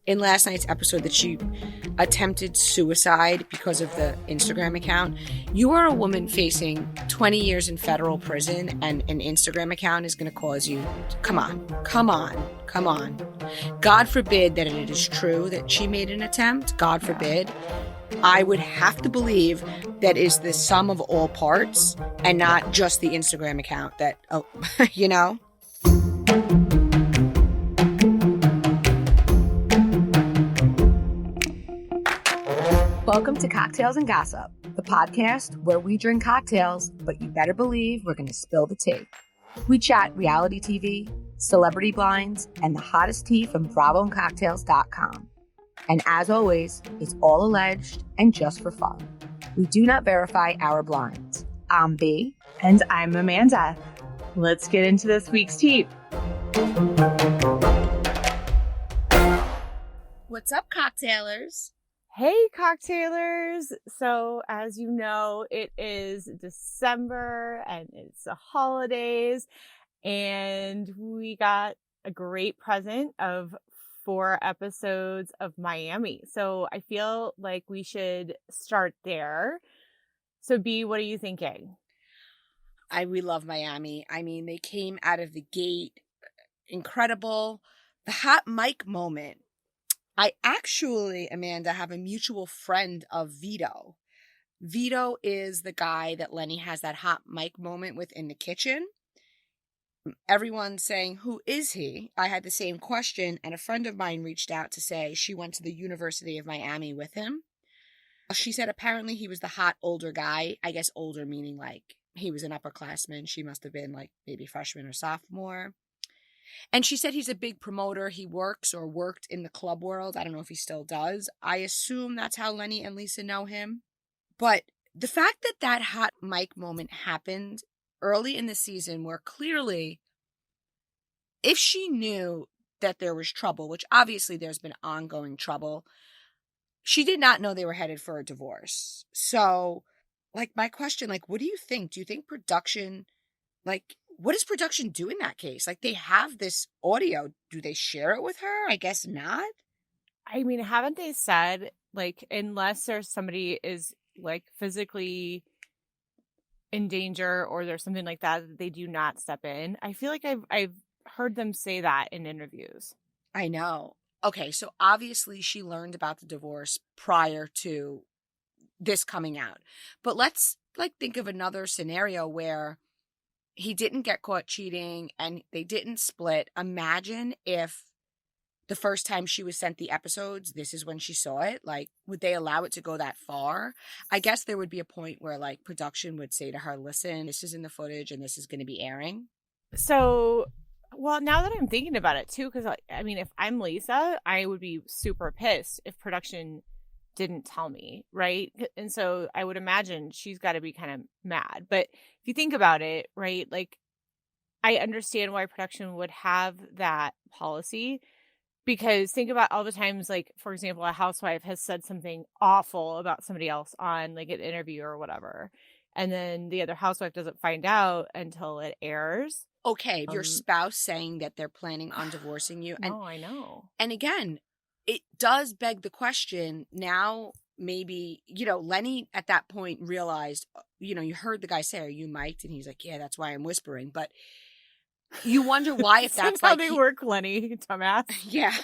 in last night's episode that she attempted suicide because of the Instagram account. You are a woman facing 20 years in federal prison, and an Instagram account is going to cause you. Come on. God forbid that it is true that she made an attempt. God forbid. I would have to believe that is the sum of all parts and not just the Instagram account that, you know? Welcome to Cocktails and Gossip, the podcast where we drink cocktails, but you better believe we're going to spill the tea. We chat reality TV, celebrity blinds, and the hottest tea from BravoandCocktails.com. And as always, it's all alleged and just for fun. We do not verify our blinds. I'm B. And I'm Amanda. Let's get into this week's tea. What's up, cocktailers? Hey, cocktailers. So, as you know, it is December and it's the holidays. And we got a great present of 4 episodes of Miami. So I feel like we should start there. So B, what are you thinking? We love Miami. I mean, they came out of the gate incredible. The hot mic moment. I actually, Amanda, have a mutual friend of Vito. Vito is the guy that Lenny has that hot mic moment with in the kitchen. Everyone's saying, who is he? I had the same question, and a friend of mine reached out to say she went to the University of Miami with him. She said apparently he was the hot older guy. I guess older meaning like he was an upperclassman. She must have been like maybe freshman or sophomore. And she said he's a big promoter. He works or worked in the club world. I don't know if he still does. I assume that's how Lenny and Lisa know him. But the fact that that hot mic moment happened early in the season where clearly, if she knew that there was trouble, which obviously there's been ongoing trouble, she did not know they were headed for a divorce. So, like, my question, like, what do you think? Do you think production, like, what does production do in that case? Like, they have this audio. Do they share it with her? I guess not. I mean, haven't they said, like, unless there's somebody is, like, physically in danger or there's something like that they do not step in? I feel like I've heard them say that in interviews. I know. Okay, so obviously she learned about the divorce prior to this coming out. But let's, like, think of another scenario where he didn't get caught cheating and they didn't split. Imagine if the first time she was sent the episodes, this is when she saw it. Like, would they allow it to go that far? I guess there would be a point where, like, production would say to her, listen, this is in the footage and this is going to be airing. So, well, now that I'm thinking about it too, because I mean, if I'm Lisa, I would be super pissed if production didn't tell me, right? And so I would imagine she's got to be kind of mad. But if you think about it, right, like, I understand why production would have that policy, because think about all the times, like, for example, a housewife has said something awful about somebody else on, like, an interview or whatever, and then the other housewife doesn't find out until it airs. Okay, your spouse saying that they're planning on divorcing you. No, I know. And again, it does beg the question now, maybe, you know, Lenny at that point realized, you know, you heard the guy say, are you mic'd? And he's like, yeah, that's why I'm whispering. But you wonder why, if that's how like they work, Lenny, dumbass. Yeah.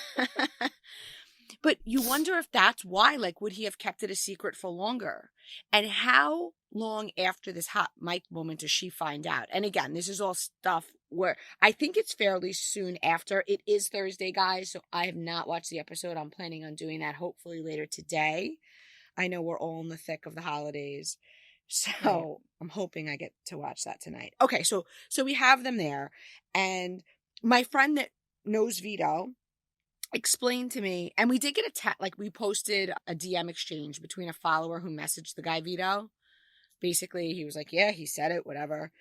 But you wonder if that's why, like, would he have kept it a secret for longer? And how long after this hot mic moment does she find out? And again, this is all stuff where I think it's fairly soon after. It is Thursday, guys, so I have not watched the episode. I'm planning on doing that hopefully later today. I know we're all in the thick of the holidays, so I'm hoping I get to watch that tonight. Okay, so we have them there, and my friend that knows Vito explained to me, and we did get we posted a DM exchange between a follower who messaged the guy Vito. Basically, he was like, yeah, he said it, whatever.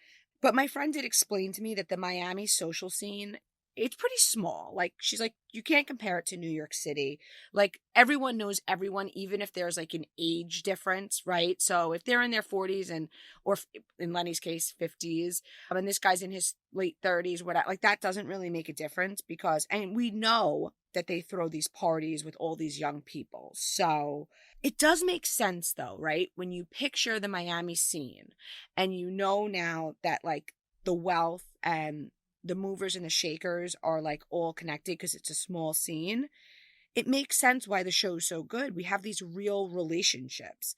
But my friend did explain to me that the Miami social scene, it's pretty small. Like, she's like, you can't compare it to New York City. Like, everyone knows everyone, even if there's like an age difference, right? So if they're in their 40s or in Lenny's case, 50s, and this guy's in his late 30s, whatever, like, that doesn't really make a difference because, and we know that they throw these parties with all these young people. So it does make sense though, right? When you picture the Miami scene and you know now that like the wealth and the movers and the shakers are like all connected because it's a small scene, it makes sense why the show's so good. We have these real relationships.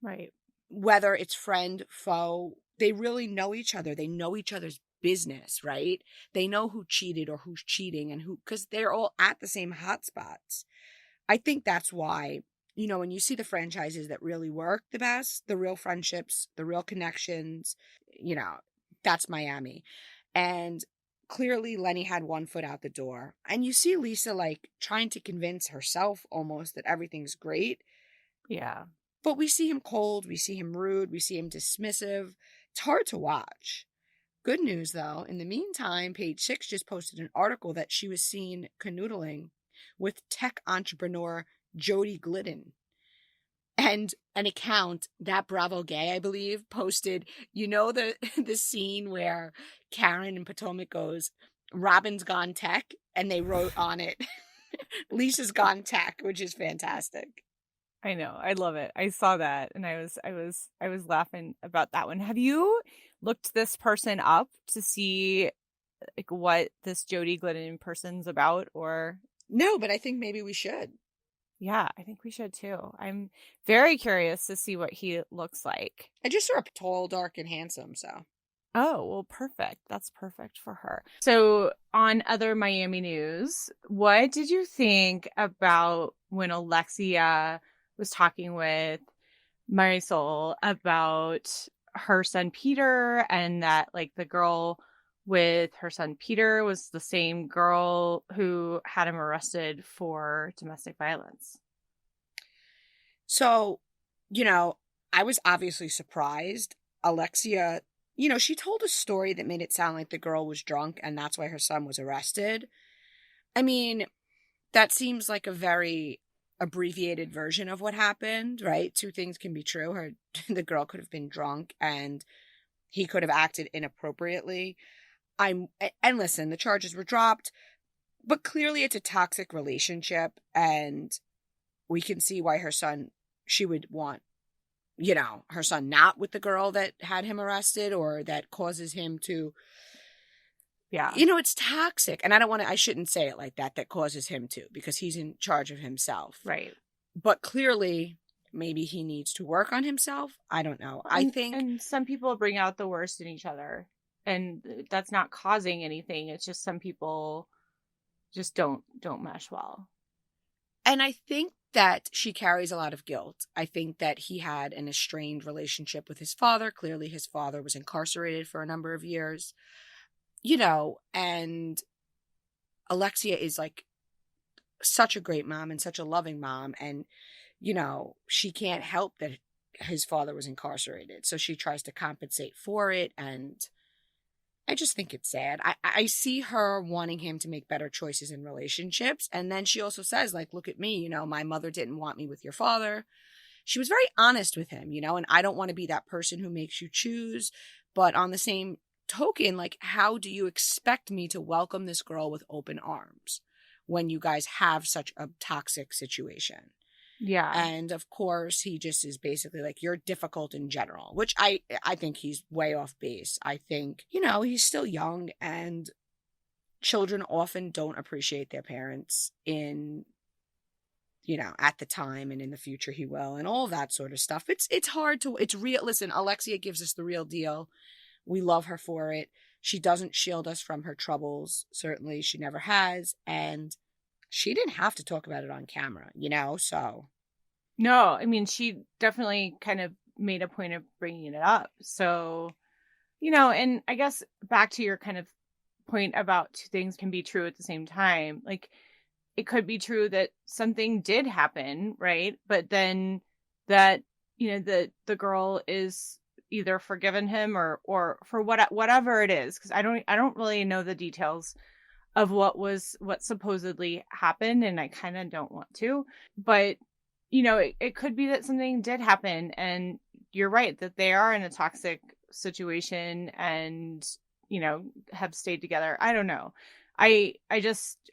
Right. Whether it's friend, foe, they really know each other. They know each other's business, right? They know who cheated or who's cheating and who, because they're all at the same hotspots. I think that's why, when you see the franchises that really work the best, the real friendships, the real connections, that's Miami. And clearly Lenny had one foot out the door. And you see Lisa like trying to convince herself almost that everything's great. Yeah. But we see him cold, we see him rude, we see him dismissive. It's hard to watch. Good news, though. In the meantime, Page Six just posted an article that she was seen canoodling with tech entrepreneur Jody Glidden. And an account, that Bravo Gay, I believe, posted, the scene where Karen in Potomac goes, Robin's gone tech, and they wrote on it, Lisa's gone tech, which is fantastic. I know. I love it. I saw that and I was laughing about that one. Have you looked this person up to see like what this Jody Glidden person's about or No, but I think maybe we should. Yeah, I think we should too. I'm very curious to see what he looks like. I just saw her tall, dark, and handsome, so. Oh, well, perfect. That's perfect for her. So, on other Miami news, what did you think about when Alexia was talking with Marisol about her son Peter and that like the girl with her son Peter was the same girl who had him arrested for domestic violence? So, I was obviously surprised. Alexia, she told a story that made it sound like the girl was drunk and that's why her son was arrested. I mean, that seems like a very abbreviated version of what happened, right? Two things can be true. The girl could have been drunk and he could have acted inappropriately. And listen, the charges were dropped, but clearly it's a toxic relationship and we can see why she would want, her son not with the girl that had him arrested or that causes him to, yeah, it's toxic. And I shouldn't say it like that causes him to, because he's in charge of himself. right. But clearly maybe he needs to work on himself. I don't know. And some people bring out the worst in each other and that's not causing anything. It's just some people just don't mesh well. And I think that she carries a lot of guilt. I think that he had an estranged relationship with his father. Clearly his father was incarcerated for a number of years, and Alexia is like such a great mom and such a loving mom. And, she can't help that his father was incarcerated. So she tries to compensate for it. And I just think it's sad. I see her wanting him to make better choices in relationships. And then she also says, like, look at me, my mother didn't want me with your father. She was very honest with him, and I don't want to be that person who makes you choose. But on the same token, like, how do you expect me to welcome this girl with open arms when you guys have such a toxic situation? Yeah. And of course, he just is basically like, you're difficult in general, which I think he's way off base. I think, he's still young and children often don't appreciate their parents at the time, and in the future he will, and all that sort of stuff. It's hard to, it's real. Listen, Alexia gives us the real deal. We love her for it. She doesn't shield us from her troubles. Certainly she never has. And she didn't have to talk about it on camera, so. No, I mean, she definitely kind of made a point of bringing it up. So, and I guess back to your kind of point about two things can be true at the same time. Like, it could be true that something did happen, right? But then that, the girl is either forgiven him or for whatever it is. Cause I don't really know the details of what supposedly happened, and I kind of don't want to, but it could be that something did happen, and you're right that they are in a toxic situation and have stayed together. I don't know. I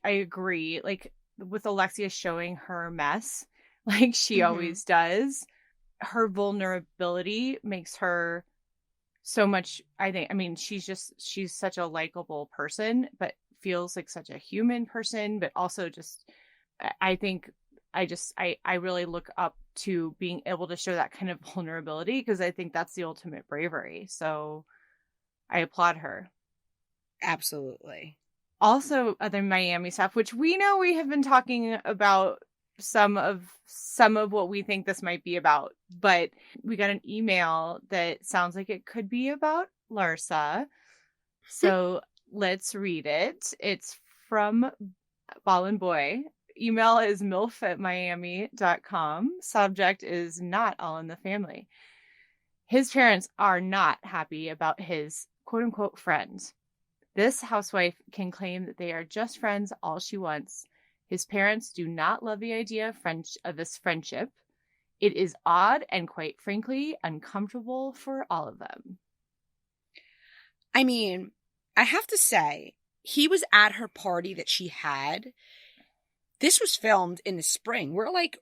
agree. Like, with Alexia showing her mess, like she always does, her vulnerability makes her so much, I mean, she's such a likable person, but feels like such a human person, but also just, I think I really look up to being able to show that kind of vulnerability, because I think that's the ultimate bravery. So I applaud her. Absolutely. Also, other Miami stuff, which we know we have been talking about some of what we think this might be about, but we got an email that sounds like it could be about Larsa. So let's read it. It's from Ball and Boy. Email is milf@miami.com. Subject is not all in the family. His parents are not happy about his quote unquote friends. This housewife can claim that they are just friends all she wants. His parents do not love the idea of this friendship. It is odd and, quite frankly, uncomfortable for all of them. I mean, I have to say, he was at her party that she had. This was filmed in the spring. We're like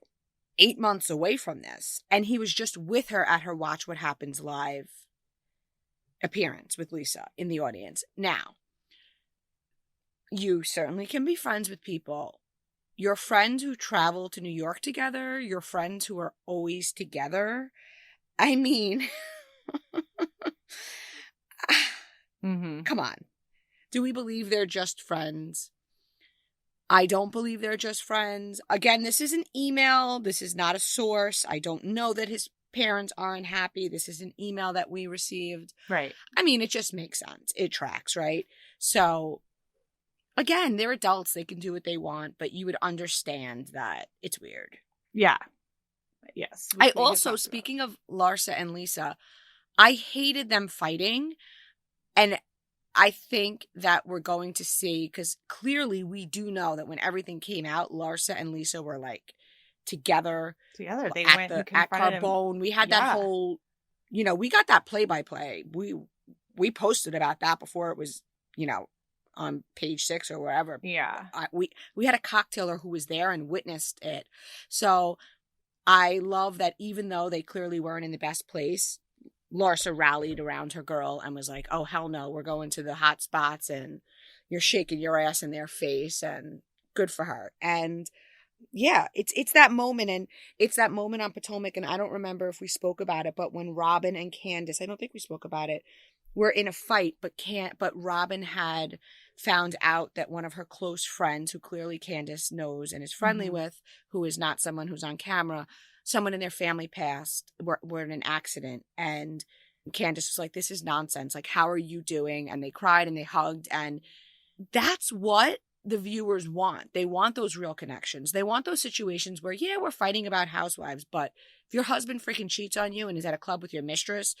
8 months away from this. And he was just with her at her Watch What Happens Live appearance with Lisa in the audience. Now, you certainly can be friends with people. Your friends who travel to New York together, your friends who are always together. I mean, come on. Do we believe they're just friends? I don't believe they're just friends. Again, this is an email. This is not a source. I don't know that his parents aren't happy. This is an email that we received. Right. I mean, it just makes sense. It tracks, right? So, again, they're adults. They can do what they want, but you would understand that it's weird. Yeah. Yes. I also, speaking of Larsa and Lisa, I hated them fighting. And I think that we're going to see, because clearly we do know that when everything came out, Larsa and Lisa were like together. They went at Carbone. We had that whole, we got that play-by-play. We posted about that before it was, on page 6 or wherever. Yeah. We had a cocktailer who was there and witnessed it. So I love that even though they clearly weren't in the best place, Larsa rallied around her girl and was like, oh, hell no, we're going to the hot spots and you're shaking your ass in their face, and good for her. And yeah, it's that moment, and it's that moment on Potomac, and I don't remember if we spoke about it, but when Robin and Candace, I don't think we spoke about it, were in a fight, but Robin had found out that one of her close friends, who clearly Candace knows and is friendly with, who is not someone who's on camera, someone in their family passed, were in an accident. And Candace was like, this is nonsense. Like, how are you doing? And they cried and they hugged. And that's what the viewers want. They want those real connections. They want those situations where, yeah, we're fighting about housewives, but if your husband freaking cheats on you and is at a club with your mistress,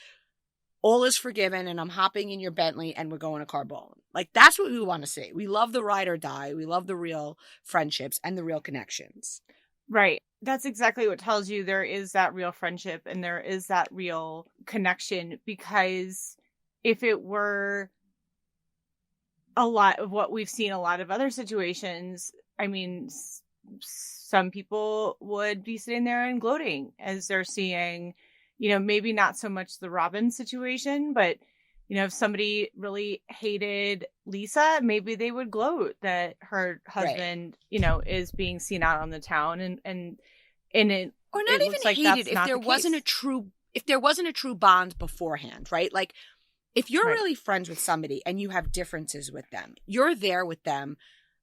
all is forgiven, and I'm hopping in your Bentley and we're going to Carbone. Like, that's what we want to see. We love the ride or die. We love the real friendships and the real connections. Right. That's exactly what tells you there is that real friendship and there is that real connection, because if it were a lot of what we've seen, a lot of other situations, I mean, some people would be sitting there and gloating as they're seeing, maybe not so much the Robin situation, but if somebody really hated Lisa, maybe they would gloat that her husband, is being seen out on the town, and it, or not even like hated if there wasn't a true bond beforehand, right? Like, if you're really friends with somebody and you have differences with them, you're there with them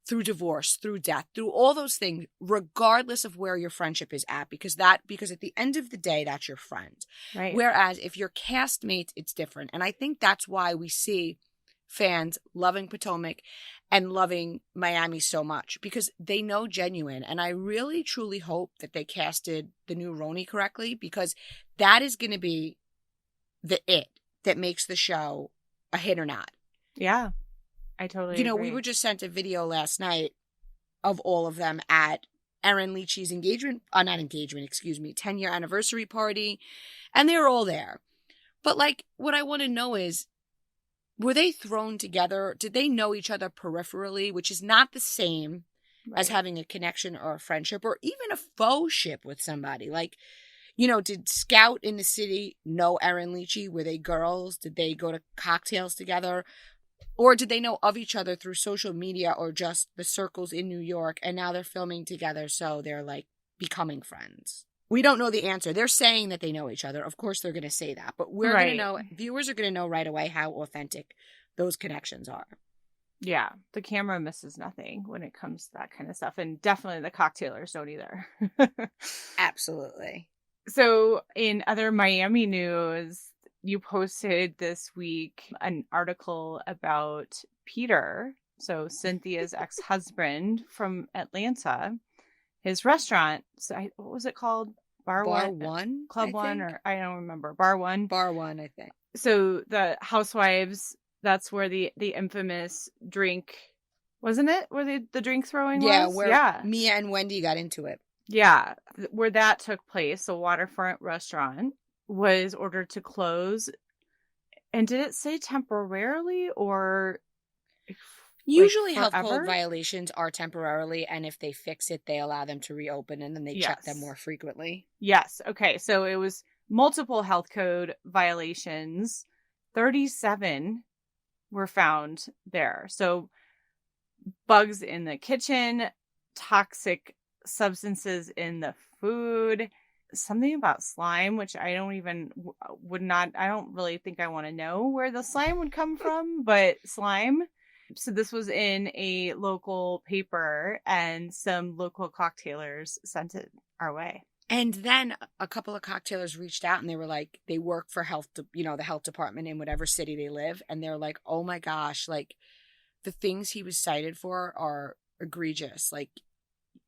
through divorce, through death, through all those things, regardless of where your friendship is at, because at the end of the day, that's your friend. Right. Whereas if you're castmates, it's different. And I think that's why we see fans loving Potomac and loving Miami so much, because they know genuine. And I really, truly hope that they casted the new Roni correctly, because that is going to be the it that makes the show a hit or not. Yeah. I totally agree. We were just sent a video last night of all of them at Erin Leachy's 10-year anniversary party, and they were all there. But like, what I want to know is, were they thrown together? Did they know each other peripherally, which is not the same as Right. having a connection or a friendship or even a faux ship with somebody. Like, did Scout in the City know Erin Leachy? Were they girls? Did they go to cocktails together? Or did they know of each other through social media or just the circles in New York, and now they're filming together, so they're like becoming friends? We don't know the answer. They're saying that they know each other. Of course they're going to say that, but we're going to Right. know, viewers are going to know right away how authentic those connections are. Yeah. The camera misses nothing when it comes to that kind of stuff. And definitely the cocktailers don't either. Absolutely. So, in other Miami news, you posted this week an article about Peter, so Cynthia's ex-husband from Atlanta. His restaurant, what was it called? Bar One, Club I One, think. or I don't remember. Bar One. Bar One, I think. So the Housewives, that's where the infamous drink, wasn't it? Where the drink throwing was? Where Yeah. Mia and Wendy got into it. Yeah, where that took place, the waterfront restaurant was ordered to close. And did it say temporarily or Usually health forever? code violations are temporarily, and if they fix it, they allow them to reopen, and then they check them more frequently. Yes. Okay. So it was multiple health code violations. 37 were found there. So bugs in the kitchen, toxic substances in the food, something about slime, which I don't even I don't really think I want to know where the slime would come from, but slime. So this was in a local paper, and some local cocktailers sent it our way. And then a couple of cocktailers reached out, and they were like, they work for the health department in whatever city they live. And they're like, oh my gosh, like the things he was cited for are egregious. Like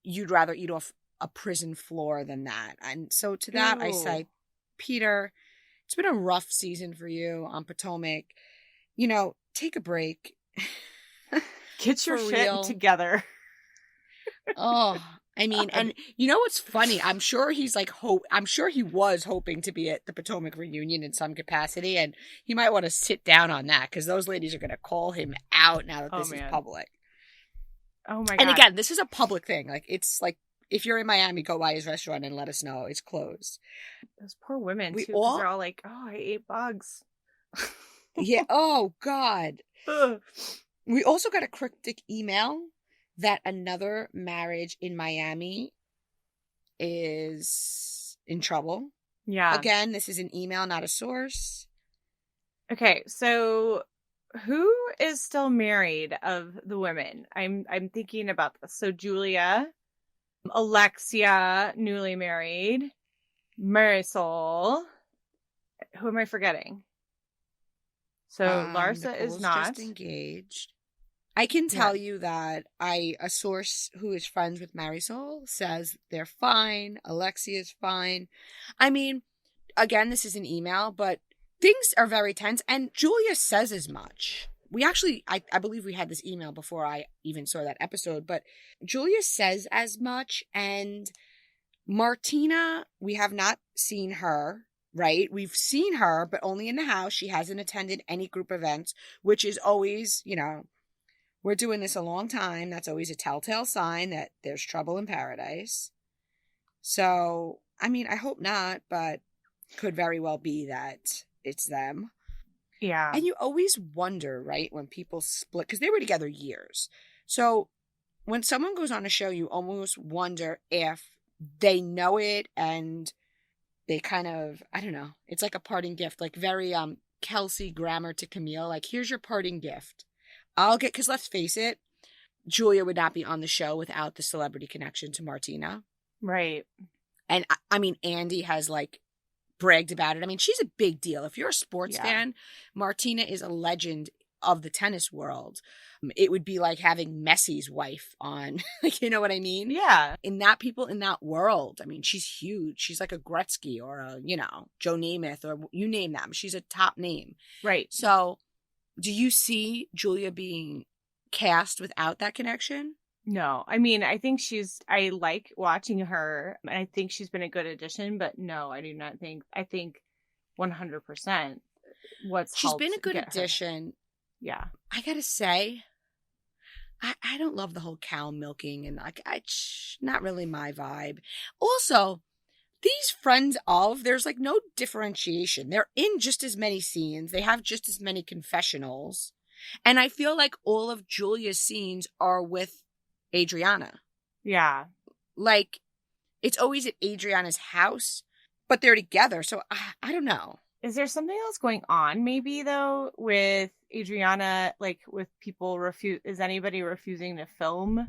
you'd rather eat off a prison floor than that. And so to that, I say, Peter, it's been a rough season for you on Potomac. Take a break. Get your shit together. Oh, I mean, and what's funny? I'm sure he's like I'm sure he was hoping to be at the Potomac reunion in some capacity, and he might want to sit down on that because those ladies are going to call him out now that this is public. Oh my god! And again, this is a public thing. Like it's like if you're in Miami, go by his restaurant and let us know it's closed. Those poor women too. They're all like, "Oh, I ate bugs." Yeah. Oh God. We also got a cryptic email that another marriage in Miami is in trouble. Yeah. Again, this is an email, not a source. Okay, so who is still married of the women? I'm thinking about this. So Julia, Alexia, newly married, Marisol. Who am I forgetting? So Larsa Nicole's is not just engaged. I can tell you that a source who is friends with Marisol says they're fine. Alexia is fine. I mean, again, this is an email, but things are very tense, and Julia says as much. We actually, I believe we had this email before I even saw that episode, but Julia says as much, and Martina, we have not seen her, right? We've seen her, but only in the house. She hasn't attended any group events, which is always, we're doing this a long time. That's always a telltale sign that there's trouble in paradise. So, I mean, I hope not, but could very well be that it's them. Yeah. And you always wonder, right, when people split, because they were together years. So when someone goes on a show, you almost wonder if they know it and they kind of, I don't know, it's like a parting gift, like very Kelsey Grammer to Camille, like, here's your parting gift. Because let's face it, Julia would not be on the show without the celebrity connection to Martina. Right. And I mean, Andy has like bragged about it. I mean, she's a big deal. If you're a sports fan, Martina is a legend of the tennis world. It would be like having Messi's wife on, like, you know what I mean? Yeah. In that world, I mean, she's huge. She's like a Gretzky or a, Joe Namath or you name them. She's a top name. Right. So do you see Julia being cast without that connection? No. I mean, I think I like watching her, and I think she's been a good addition, but no, I do not think, I think 100% she's been a good addition. Yeah. I gotta say, I don't love the whole cow milking, and not really my vibe. Also, these friends of, there's like no differentiation. They're in just as many scenes. They have just as many confessionals. And I feel like all of Julia's scenes are with Adriana. Yeah. Like, it's always at Adriana's house, but they're together. So I don't know. Is there something else going on maybe though with Adriana, like with people is anybody refusing to film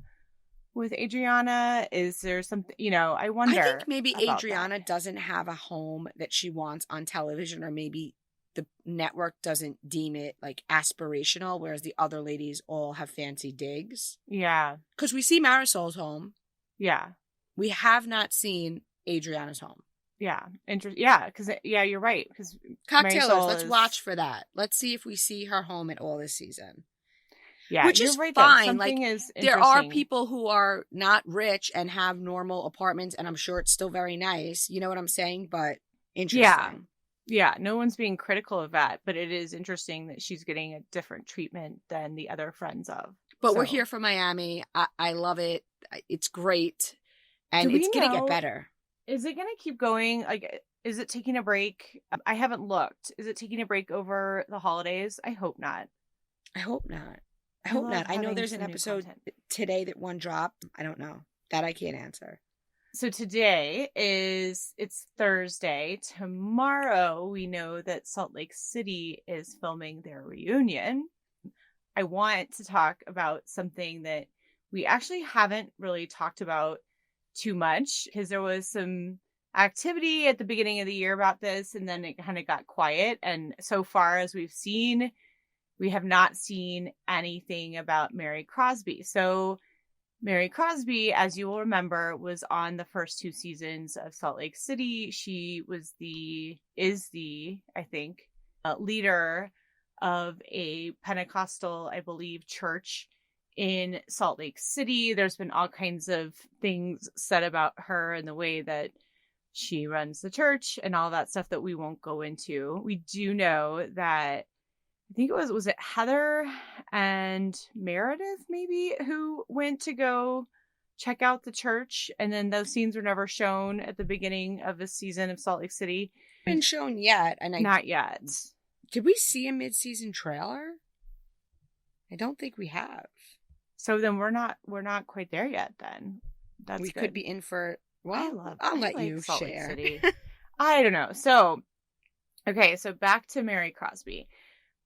with Adriana? Is there something, I wonder. I think maybe Adriana that. doesn't have a home that she wants on television, or maybe the network doesn't deem it like aspirational, whereas the other ladies all have fancy digs. Yeah. Because we see Marisol's home. Yeah. We have not seen Adriana's home. Yeah. Yeah. Because, you're right. Because Cocktailers, let's watch for that. Let's see if we see her home at all this season. Yeah. Which is right, fine. Like, there are people who are not rich and have normal apartments, and I'm sure it's still very nice. You know what I'm saying? But interesting. Yeah. No one's being critical of that, but it is interesting that she's getting a different treatment than the other friends of. But we're here for Miami. I love it. It's great. And it's going to get better. Is it going to keep going? Like, is it taking a break? I haven't looked. Is it taking a break over the holidays? I hope not. I hope not. I know there's an episode today that one dropped. I don't know. That I can't answer. So today it's Thursday. Tomorrow we know that Salt Lake City is filming their reunion. I want to talk about something that we actually haven't really talked about too much, because there was some activity at the beginning of the year about this, and then it kind of got quiet. And so far as we've seen, we have not seen anything about Mary Crosby. So Mary Crosby, as you will remember, was on the first 2 seasons of Salt Lake City. She is the leader of a Pentecostal, I believe, church in Salt Lake City. There's been all kinds of things said about her and the way that she runs the church and all that stuff that we won't go into. We do know that I think it was it Heather and Meredith maybe who went to go check out the church, and then those scenes were never shown at the beginning of the season of Salt Lake City. Been shown yet, and not yet. Did we see a mid-season trailer? I don't think we have. So then we're not quite there yet. Then we could be in for. Well, I'll let you Salt share. Lake City. I don't know. So, okay. So back to Mary Crosby.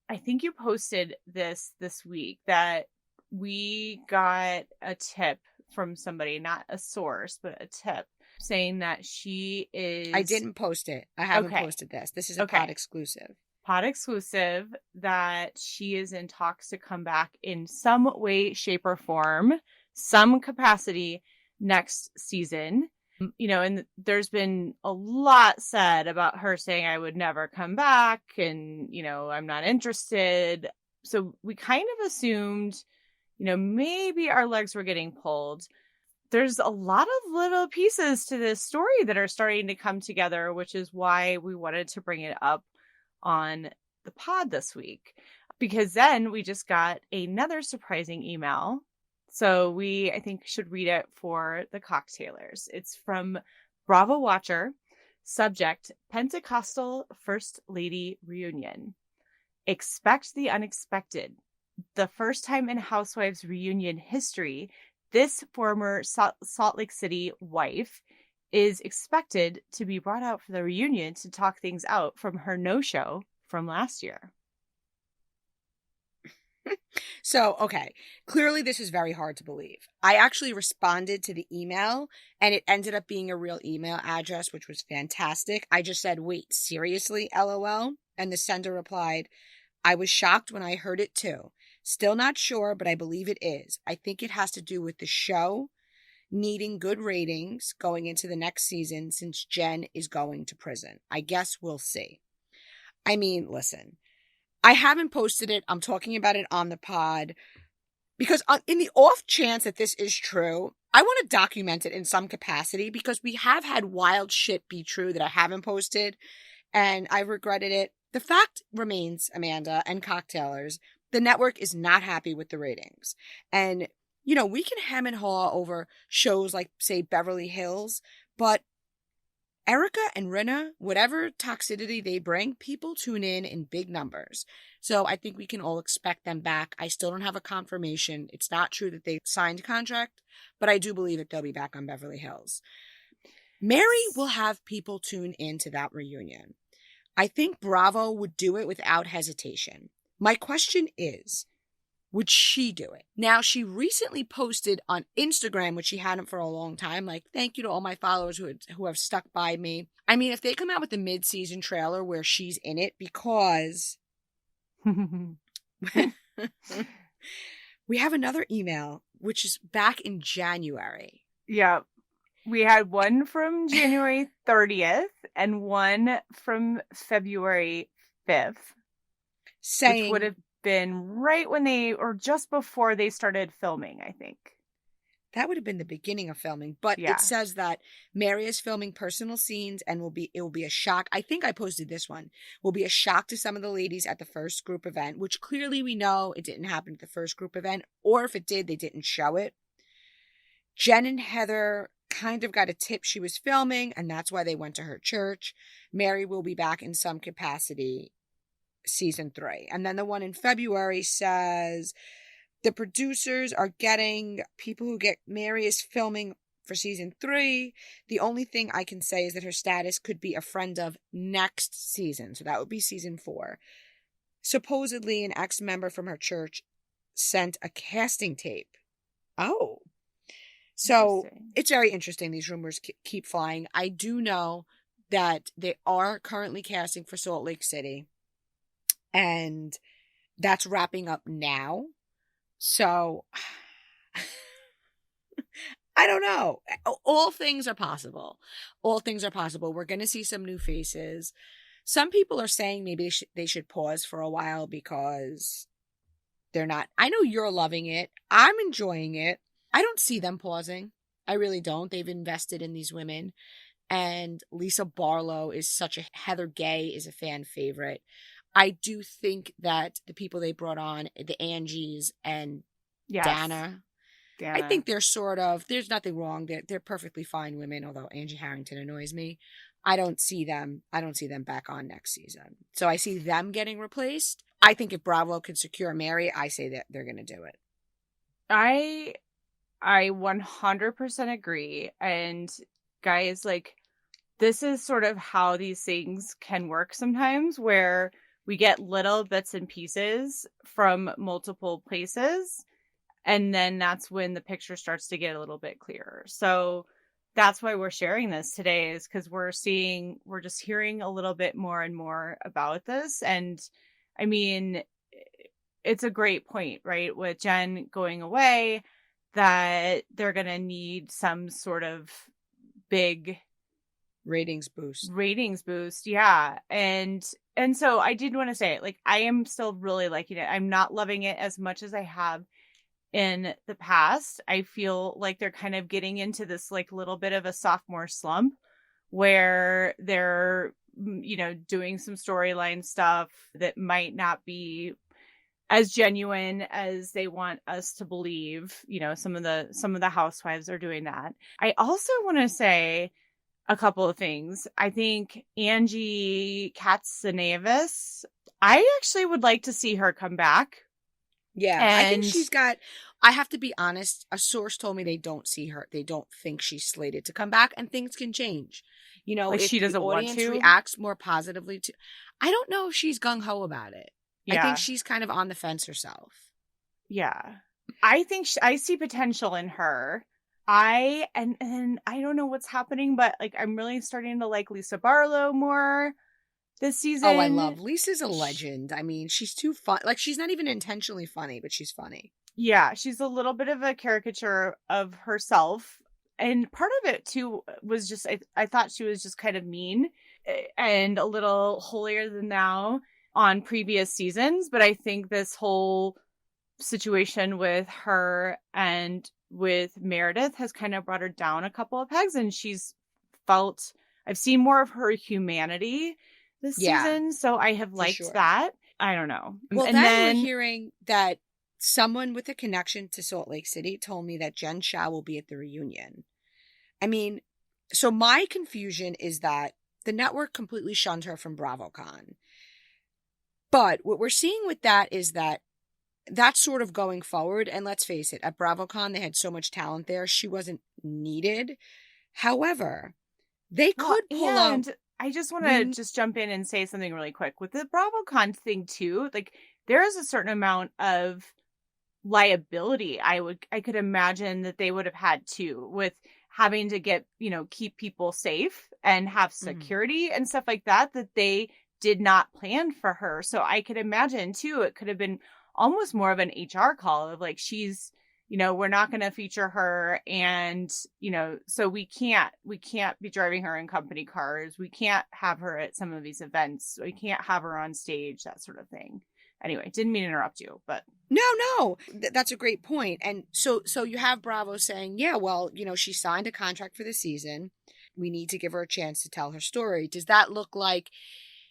I think you posted this week that we got a tip from somebody, not a source, but a tip saying that she is. I didn't post it. I haven't posted this. This is a pod exclusive. Pod exclusive that she is in talks to come back in some way, shape, or form, some capacity next season. And there's been a lot said about her saying I would never come back and, I'm not interested. So we kind of assumed, maybe our legs were getting pulled. There's a lot of little pieces to this story that are starting to come together, which is why we wanted to bring it up on the pod this week, because then we just got another surprising email. So I think should read it for the cocktailers. It's from Bravo Watcher. Subject: Pentecostal First Lady Reunion. Expect the unexpected. The first time in Housewives reunion history, this former Salt Lake City wife is expected to be brought out for the reunion to talk things out from her no-show from last year. So, okay. Clearly this is very hard to believe. I actually responded to the email, and it ended up being a real email address, which was fantastic. I just said, wait, seriously, LOL? And the sender replied, I was shocked when I heard it too. Still not sure, but I believe it is. I think it has to do with the show needing good ratings going into the next season since Jen is going to prison. I guess we'll see. I mean, listen, I haven't posted it. I'm talking about it on the pod because in the off chance that this is true, I want to document it in some capacity because we have had wild shit be true that I haven't posted and I regretted it. The fact remains, Amanda and cocktailers, The network is not happy with the ratings. And, you know, we can hem and haw over shows like, say, Beverly Hills, but Erica and Rinna, whatever toxicity they bring, people tune in big numbers. So I think we can all expect them back. I still don't have a confirmation. It's not true that they signed a contract, but I do believe that they'll be back on Beverly Hills. Mary will have people tune into that reunion. I think Bravo would do it without hesitation. My question is, would she do it? Now, she recently posted on Instagram, which she hadn't for a long time, like, thank you to all my followers who have stuck by me. I mean, if they come out with a mid-season trailer where she's in it, because we have another email, which is back in January. Yeah. We had one from January 30th and one from February 5th. Saying, which would have been right when or just before they started filming, I think. That would have been the beginning of filming, but It says that Mary is filming personal scenes and it will be a shock. I think I posted this one. Will be a shock to some of the ladies at the first group event, which clearly we know it didn't happen at the first group event, or if it did, they didn't show it. Jen and Heather kind of got a tip she was filming, and that's why they went to her church. Mary will be back in some capacity season 3. And then the one in February says the producers are getting people who get Mary is filming for season 3. The only thing I can say is that her status could be a friend of next season. So that would be season 4. Supposedly an ex-member from her church sent a casting tape. Oh. So it's very interesting. These rumors keep flying. I do know that they are currently casting for Salt Lake City. And that's wrapping up now. So, I don't know. All things are possible. All things are possible. We're going to see some new faces. Some people are saying maybe they should pause for a while because they're not. I know you're loving it. I'm enjoying it. I don't see them pausing. I really don't. They've invested in these women. And Lisa Barlow is such a... Heather Gay is a fan favorite. I do think that the people they brought on, the Angies and Dana, I think they're sort of, there's nothing wrong. They're perfectly fine women, although Angie Harrington annoys me. I don't see them back on next season. So I see them getting replaced. I think if Bravo could secure Mary, I say that they're going to do it. I 100% agree. And guys, like, this is sort of how these things can work sometimes, where we get little bits and pieces from multiple places, and then that's when the picture starts to get a little bit clearer. So that's why we're sharing this today, is because we're just hearing a little bit more and more about this. And I mean, it's a great point, right? With Jen going away, that they're going to need some sort of big ratings boost. Yeah. And so I did want to say, like, I am still really liking it. I'm not loving it as much as I have in the past. I feel like they're kind of getting into this, like, little bit of a sophomore slump where they're, you know, doing some storyline stuff that might not be as genuine as they want us to believe. You know, some of the housewives are doing that. I also want to say a couple of things. I think Angie Katsanevis, I actually would like to see her come back. Yeah, I think I have to be honest, a source told me they don't think she's slated to come back, and things can change. You know, like, if she doesn't the audience want to reacts more positively to, I don't know if she's gung-ho about it. Yeah. I think she's kind of on the fence herself. Yeah. I think I see potential in her. And I don't know what's happening, but, like, I'm really starting to like Lisa Barlow more this season. Oh, I love Lisa's a legend. I mean, she's too fun. Like, she's not even intentionally funny, but she's funny. Yeah, she's a little bit of a caricature of herself. And part of it, too, was just, I thought she was just kind of mean and a little holier than thou on previous seasons. But I think this whole situation with her and with Meredith has kind of brought her down a couple of pegs, and I've seen more of her humanity this season, so I have liked that. I don't know. Well, and then we're hearing that someone with a connection to Salt Lake City told me that Jen Shah will be at the reunion. I mean, so my confusion is that the network completely shunned her from BravoCon. But what we're seeing with that is that that's sort of going forward. And let's face it, at BravoCon, they had so much talent there. She wasn't needed. However, they could pull out. I just want to just jump in and say something really quick with the BravoCon thing too. Like, there is a certain amount of liability I could imagine that they would have had too, with having to get, keep people safe and have security and stuff like that they did not plan for her. So I could imagine too, it could have been almost more of an HR call of like, she's, we're not going to feature her. And, so we can't be driving her in company cars. We can't have her at some of these events. We can't have her on stage, that sort of thing. Anyway, didn't mean to interrupt you, but. No, that's a great point. And so you have Bravo saying, yeah, well, she signed a contract for the season. We need to give her a chance to tell her story. Does that look like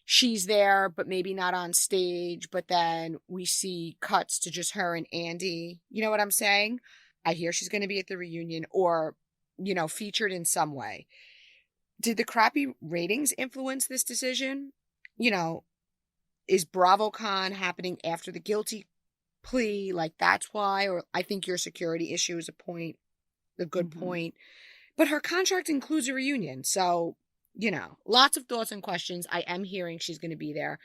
she's there, but maybe not on stage, but then we see cuts to just her and Andy? You know what I'm saying? I hear she's going to be at the reunion or, featured in some way. Did the crappy ratings influence this decision? Is BravoCon happening after the guilty plea? Like, that's why? Or I think your security issue is a good point. But her contract includes a reunion. So, lots of thoughts and questions. I am hearing she's going to be there.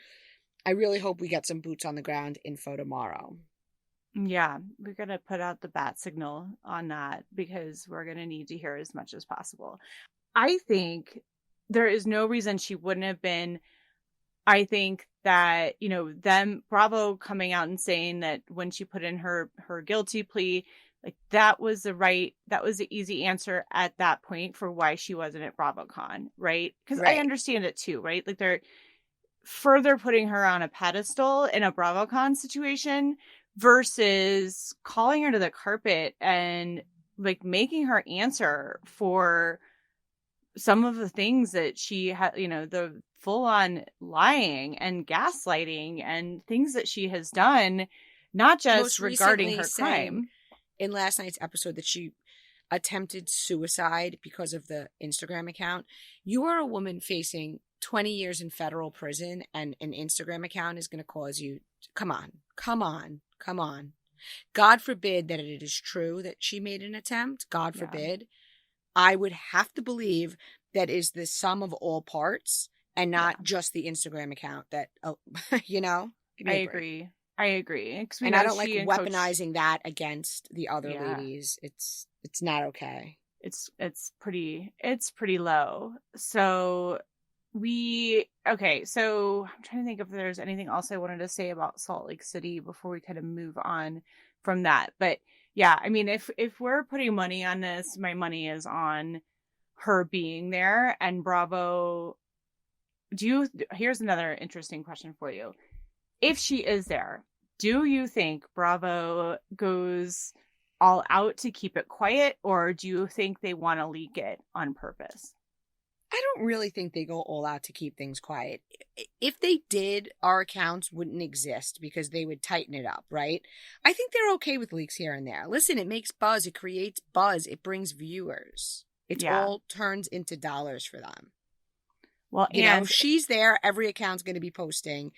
I really hope we get some boots on the ground info tomorrow. Yeah, we're going to put out the bat signal on that because we're going to need to hear as much as possible. I think there is no reason she wouldn't have been. I think that, them, Bravo coming out and saying that when she put in her guilty plea, like that was the easy answer at that point for why she wasn't at BravoCon, right? Because I understand it too, right? Like they're further putting her on a pedestal in a BravoCon situation versus calling her to the carpet and like making her answer for some of the things that she had, the full on lying and gaslighting and things that she has done, not just regarding her crime. In last night's episode that she attempted suicide because of the Instagram account. You are a woman facing 20 years in federal prison, and an Instagram account is going to cause you. Come on. God forbid that it is true that she made an attempt. God forbid. I would have to believe that is the sum of all parts and not just the Instagram account that, I agree. And I don't like weaponizing that against the other ladies. It's not okay. It's pretty low. So so I'm trying to think if there's anything else I wanted to say about Salt Lake City before we kind of move on from that. But yeah, I mean, if we're putting money on this, my money is on her being there. And Bravo, here's another interesting question for you. If she is there, do you think Bravo goes all out to keep it quiet, or do you think they want to leak it on purpose? I don't really think they go all out to keep things quiet. If they did, our accounts wouldn't exist because they would tighten it up, right? I think they're okay with leaks here and there. Listen, it makes buzz. It creates buzz. It brings viewers. It all turns into dollars for them. Well, if she's there, every account's going to be posting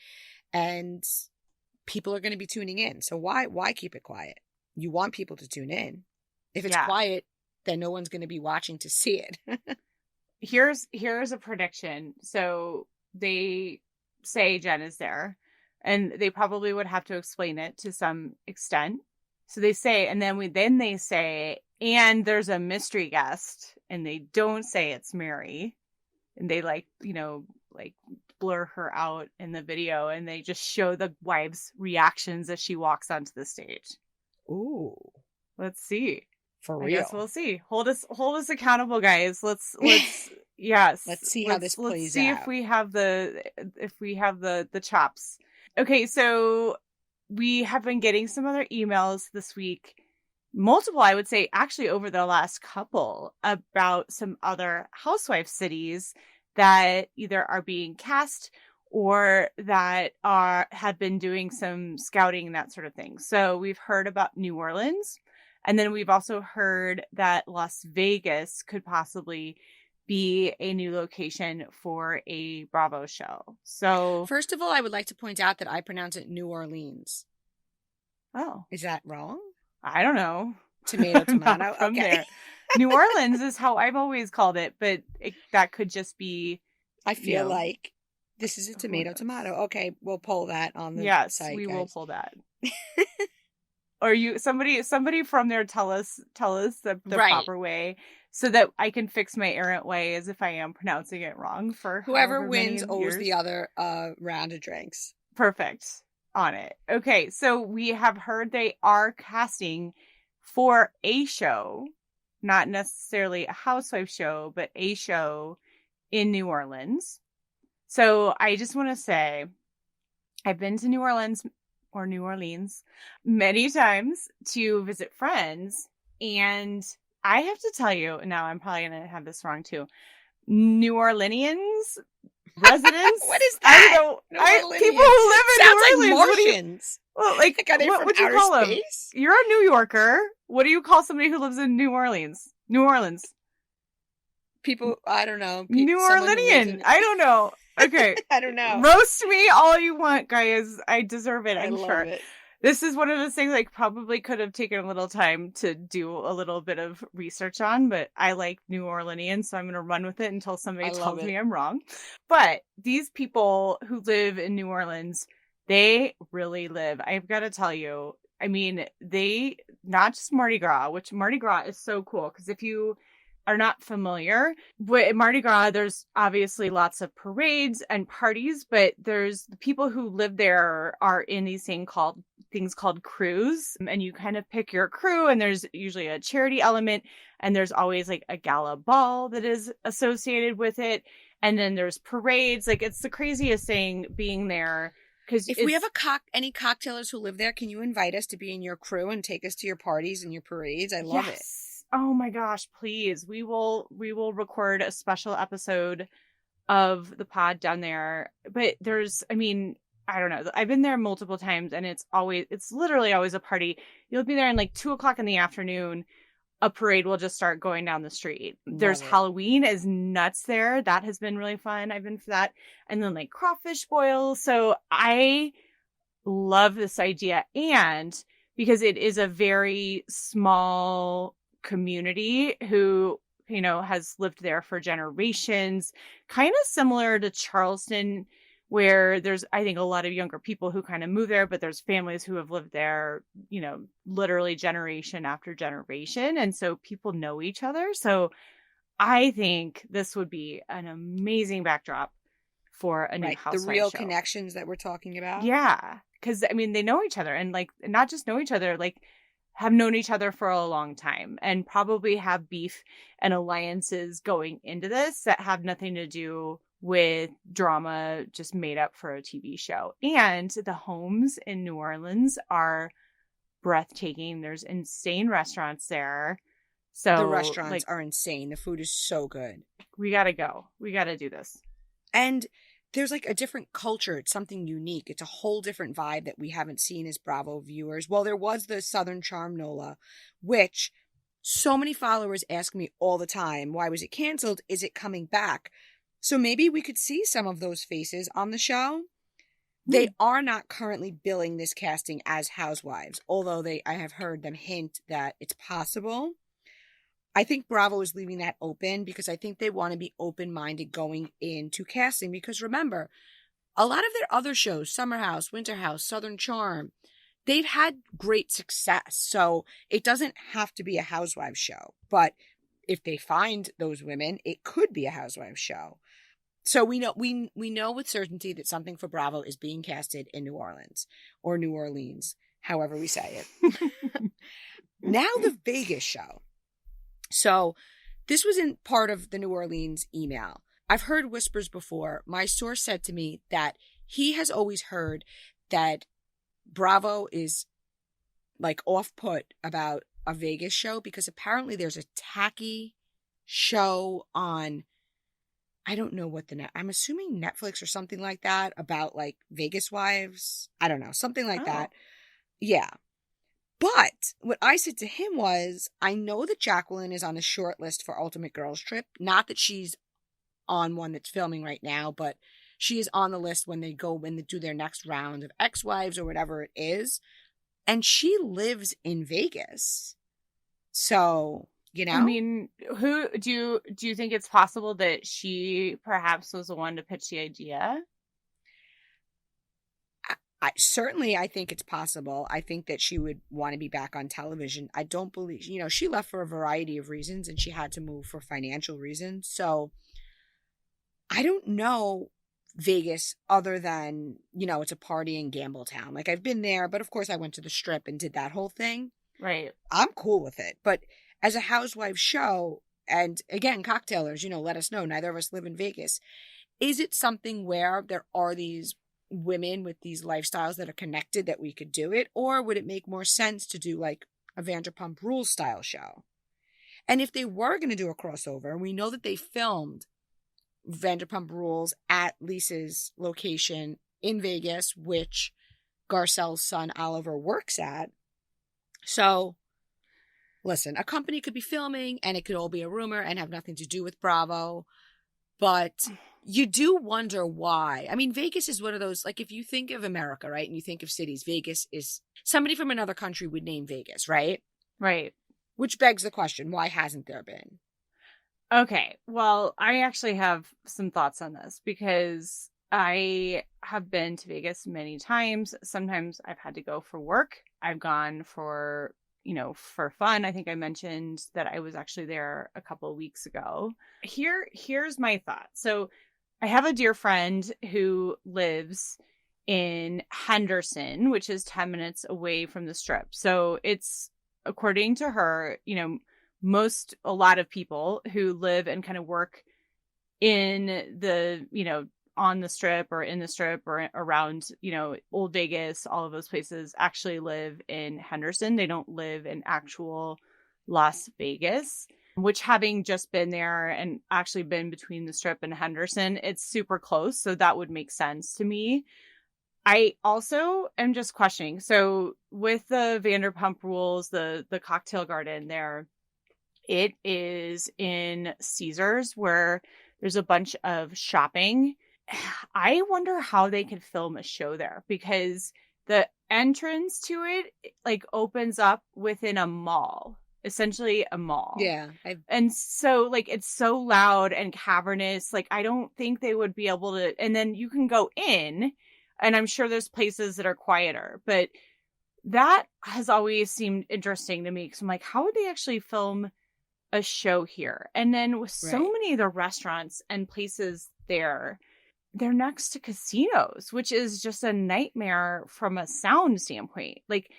and people are going to be tuning in. So why keep it quiet? You want people to tune in. If it's quiet, then no one's going to be watching to see it. Here's a prediction. So they say Jen is there, and they probably would have to explain it to some extent. So they say, and then they say, and there's a mystery guest, and they don't say it's Mary, and they blur her out in the video, and they just show the wives' reactions as she walks onto the stage. Ooh, let's see. For real. I guess we'll see. Hold us accountable, guys. Let's yes. Let's see how this plays out. Let's see if we have the chops. Okay, so we have been getting some other emails this week. Multiple, I would say, actually over the last couple, about some other housewife cities that either are being cast or that have been doing some scouting and that sort of thing. So we've heard about New Orleans, and then we've also heard that Las Vegas could possibly be a new location for a Bravo show. So First of all, I would like to point out that I pronounce it New Orleans. Oh, is that wrong? I don't know. Tomato, tomato. Not from Okay. there. New Orleans is how I've always called it, but that could just be. I feel like this is a tomato, tomato. Okay, we'll pull that on the site. We guys. will pull that. Or somebody from there tell us the Right. proper way, so that I can fix my errant way as if I am pronouncing it wrong. For whoever wins many owes years. the other round of drinks. Perfect. On it. Okay, so we have heard they are casting for a show, not necessarily a housewife show, but a show in New Orleans. So I just want to say, I've been to New Orleans many times to visit friends. And I have to tell you, now I'm probably going to have this wrong too, New Orleanians residents. What is that? I don't know. People who live in New Orleans. Like Martians. What would you call them? You're a New Yorker. What do you call somebody who lives in New Orleans? New Orleans. People, I don't know. New Orleanian. I don't know. Okay. I don't know. Roast me all you want, guys. I deserve it, I'm love sure. It. This is one of those things I probably could have taken a little time to do a little bit of research on, but I like New Orleanians, so I'm going to run with it until somebody tells me I'm wrong. But these people who live in New Orleans, they really live. I've got to tell you, I mean, they, not just Mardi Gras, which Mardi Gras is so cool, because if you are not familiar with Mardi Gras, there's obviously lots of parades and parties, but there's the people who live there are in these things called crews, and you kind of pick your crew, and there's usually a charity element, and there's always like a gala ball that is associated with it, and then there's parades. Like, it's the craziest thing being there. Because if we have any cocktailers who live there, can you invite us to be in your crew and take us to your parties and your parades? I love it. Oh my gosh, please. We will record a special episode of the pod down there. But I don't know. I've been there multiple times, and it's literally always a party. You'll be there in like 2:00 in the afternoon. A parade will just start going down the street. There's Halloween is nuts there. That has been really fun. I've been for that. And then like crawfish boils. So I love this idea. And because it is a very small community who, has lived there for generations, kind of similar to Charleston, where there's, I think, a lot of younger people who kind of move there, but there's families who have lived there, literally generation after generation. And so people know each other. So I think this would be an amazing backdrop for a new housewife the real show. Connections that we're talking about. Yeah. Because, they know each other, and like, not just know each other, like, have known each other for a long time, and probably have beef and alliances going into this that have nothing to do with drama just made up for a TV show. And the homes in New Orleans are breathtaking. There's insane restaurants there. So the restaurants are insane. The food is so good. We got to go. We got to do this. And there's like a different culture. It's something unique. It's a whole different vibe that we haven't seen as Bravo viewers. Well, there was the Southern Charm NOLA, which so many followers ask me all the time, why was it canceled? Is it coming back? So maybe we could see some of those faces on the show. They are not currently billing this casting as housewives, although I have heard them hint that it's possible. I think Bravo is leaving that open because I think they want to be open-minded going into casting. Because remember, a lot of their other shows, Summer House, Winter House, Southern Charm, they've had great success. So it doesn't have to be a housewives show. But if they find those women, it could be a housewives show. So we know with certainty that something for Bravo is being casted in New Orleans or New Orleans, however we say it. Now the Vegas show. So this was in part of the New Orleans email. I've heard whispers before. My source said to me that he has always heard that Bravo is like off-put about a Vegas show because apparently there's a tacky show on I don't know what I'm assuming Netflix or something like that about like Vegas wives. I don't know, something like Oh, that. Yeah. But what I said to him was, I know that Jacqueline is on the short list for Ultimate Girls Trip. Not that she's on one that's filming right now, but she is on the list when they do their next round of ex-wives or whatever it is. And she lives in Vegas. So, you I know, mean, who do you think it's possible that she perhaps was the one to pitch the idea? I think it's possible. I think that she would want to be back on television. I don't believe, she left for a variety of reasons and she had to move for financial reasons. So I don't know Vegas other than, it's a party and gamble town. Like I've been there, but of course I went to the strip and did that whole thing. Right. I'm cool with it. But as a housewife show, and again, cocktailers, let us know. Neither of us live in Vegas. Is it something where there are these women with these lifestyles that are connected that we could do it? Or would it make more sense to do like a Vanderpump Rules style show? And if they were going to do a crossover, we know that they filmed Vanderpump Rules at Lisa's location in Vegas, which Garcelle's son Oliver works at. So, listen, a company could be filming and it could all be a rumor and have nothing to do with Bravo. But you do wonder why. I mean, Vegas is one of those, like, if you think of America, right, and you think of cities, Vegas is, somebody from another country would name Vegas, right? Right. Which begs the question, why hasn't there been? Okay. Well, I actually have some thoughts on this because I have been to Vegas many times. Sometimes I've had to go for work. I've gone for, for fun. I think I mentioned that I was actually there a couple of weeks ago. Here's my thought. So I have a dear friend who lives in Henderson, which is 10 minutes away from the strip. So it's, according to her, a lot of people who live and kind of work in the, on the strip or in the strip or around, Old Vegas, all of those places actually live in Henderson. They don't live in actual Las Vegas, which, having just been there and actually been between the strip and Henderson, it's super close. So that would make sense to me. I also am just questioning. So with the Vanderpump Rules, the cocktail garden there, it is in Caesars where there's a bunch of shopping. I wonder how they could film a show there because the entrance to it like opens up within a mall, essentially a mall. Yeah. And so like it's so loud and cavernous. Like I don't think they would be able to, and then you can go in and I'm sure there's places that are quieter, but that has always seemed interesting to me. Cause I'm like, how would they actually film a show here? And then with so many of the restaurants and places there, they're next to casinos, which is just a nightmare from a sound standpoint. Like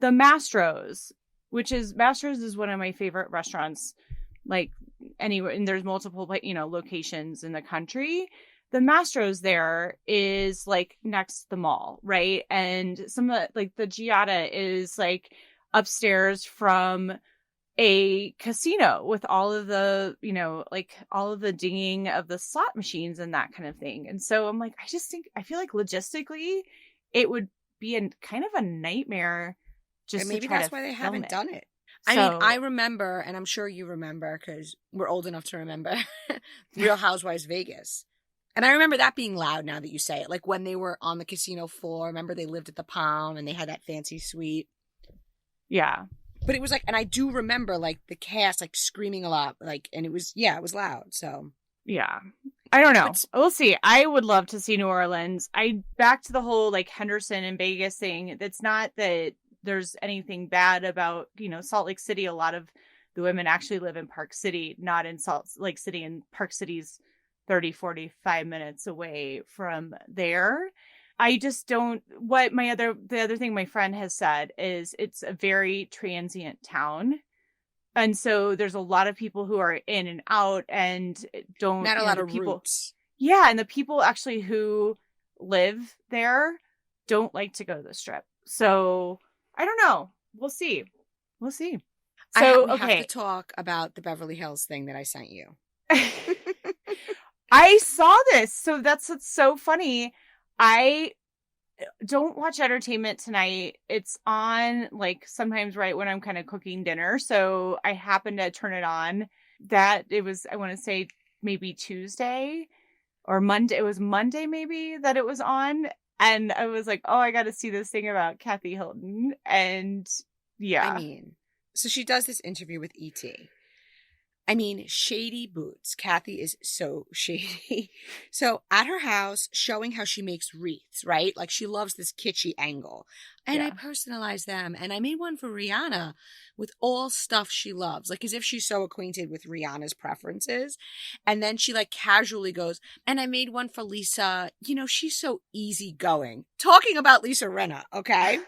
the Mastro's, Mastro's is one of my favorite restaurants, like anywhere, and there's multiple, locations in the country. The Mastro's there is like next to the mall, right? And some of the Giada is like upstairs from a casino with all of the, all of the dinging of the slot machines and that kind of thing. And so I'm like, I feel like logistically it would be kind of a nightmare just and maybe to try that's to why they film haven't it. done it. So, I mean, I remember, and I'm sure you remember because we're old enough to remember Real Housewives Vegas. And I remember that being loud now that you say it. Like when they were on the casino floor, remember they lived at the Palm and they had that fancy suite. yeah. But it was like, and I do remember like the cast like screaming a lot, like, and it was loud. So Yeah. I don't know. But, We'll see. I would love to see New Orleans. Back to the whole like Henderson and Vegas thing. It's not that there's anything bad about, Salt Lake City. A lot of the women actually live in Park City, not in Salt Lake City, and Park City's 30, 45 minutes away from there. I just don't, the other thing my friend has said is it's a very transient town. And so there's a lot of people who are in and out and don't, not a lot of people. roots. Yeah. And the people actually who live there don't like to go to the strip. So I don't know. We'll see. We'll see. So, we have to talk about the Beverly Hills thing that I sent you. I saw this. So that's what's so funny. I don't watch Entertainment Tonight. It's on like sometimes right when I'm kind of cooking dinner. So I happened to turn it on. That it was, I want to say maybe Tuesday or Monday. It was Monday maybe that it was on. And I was like, oh, I got to see this thing about Kathy Hilton. And I yeah. mean, so she does this interview with ET. I mean, shady boots. Kathy is so shady. So at her house, showing how she makes wreaths, right? Like she loves this kitschy angle. And I Yeah. personalized them. And I made one for Rihanna with all stuff she loves, like as if she's so acquainted with Rihanna's preferences. And then she like casually goes, and I made one for Lisa. You know, she's so easygoing. Talking about Lisa Rinna, okay?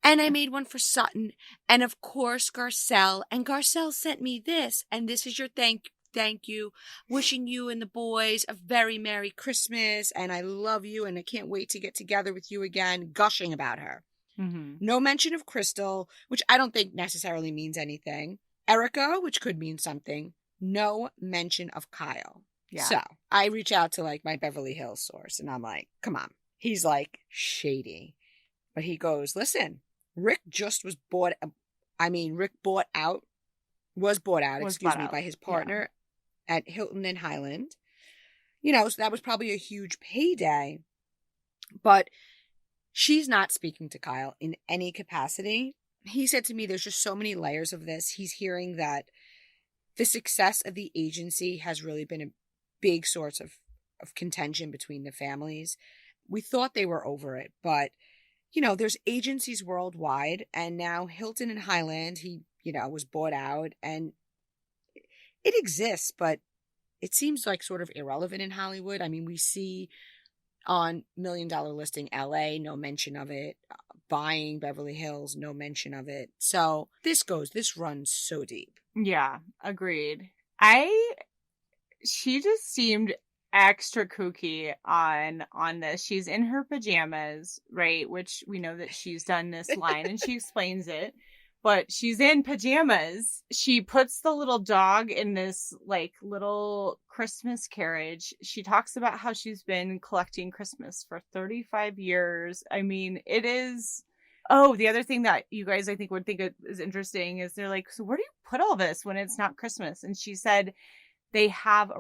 And I made one for Sutton. And of course, Garcelle. And Garcelle sent me this. And this is your thank you. Wishing you and the boys a very Merry Christmas. And I love you. And I can't wait to get together with you again. Gushing about her. Mm-hmm. No mention of Crystal, which I don't think necessarily means anything. Erica, which could mean something. No mention of Kyle. Yeah. So I reach out to like my Beverly Hills source and I'm like, come on. He's like shady. But he goes, listen, Rick just was bought. Rick was bought out, by his partner at Hilton and Highland. You know, so that was probably a huge payday. But she's not speaking to Kyle in any capacity. He said to me, there's just so many layers of this. He's hearing that the success of the agency has really been a big source of contention between the families. We thought they were over it, but you know, there's agencies worldwide, and now Hilton and Highland, he, you know, was bought out, and it exists, but it seems like sort of irrelevant in Hollywood. I mean, we see on Million Dollar Listing LA, no mention of it. Buying Beverly Hills, no mention of it. So this runs so deep. Yeah, agreed. She just seemed extra kooky on this. She's in her pajamas, right? Which we know that she's done this line and she explains it. But she's in pajamas. She puts the little dog in this like little Christmas carriage. She talks about how she's been collecting Christmas for 35 years. I mean, it is. Oh, the other thing that you guys I think would think is interesting is they're like, so where do you put all this when it's not Christmas? And she said they have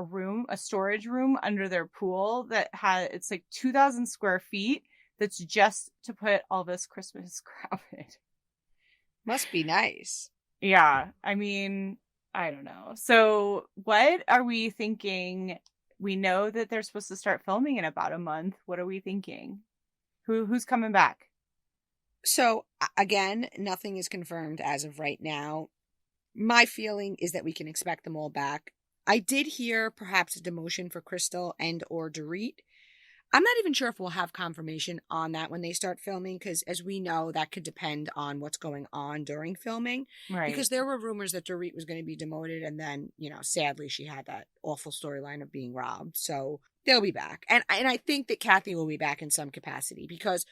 a storage room under their pool that it's like 2,000 square feet. That's just to put all this Christmas crap in. Must be nice. Yeah. I mean, I don't know. So what are we thinking? We know that they're supposed to start filming in about a month. What are we thinking? Who's coming back? So again, nothing is confirmed as of right now. My feeling is that we can expect them all back. I did hear perhaps a demotion for Crystal and or Dorit. I'm not even sure if we'll have confirmation on that when they start filming, because as we know, that could depend on what's going on during filming. Right. Because there were rumors that Dorit was going to be demoted, and then, you know, sadly, she had that awful storyline of being robbed. So they'll be back. And I think that Kathy will be back in some capacity, because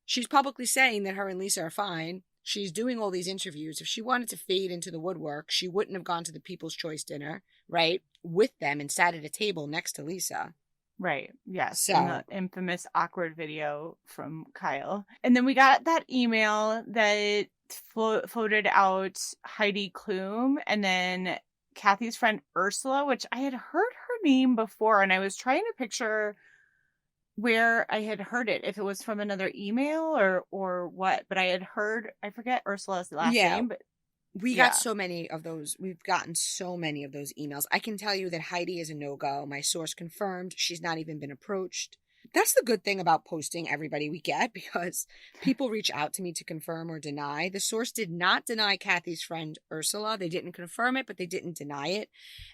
she's publicly saying that her and Lisa are fine. She's doing all these interviews. If she wanted to fade into the woodwork, she wouldn't have gone to the People's Choice dinner, right, with them and sat at a table next to Lisa. Right. Yes. So, and the infamous awkward video from Kyle. And then we got that email that floated out Heidi Klum and then Kathy's friend Ursula, which I had heard her name before. And I was trying to picture where I had heard it, if it was from another email or what. But I had heard, I forget Ursula's last name, but we got so many of those. We've gotten so many of those emails. I can tell you that Heidi is a no-go. My source confirmed. She's not even been approached. That's the good thing about posting everybody we get, because people reach out to me to confirm or deny. The source did not deny Kathy's friend Ursula. They didn't confirm it, but they didn't deny it.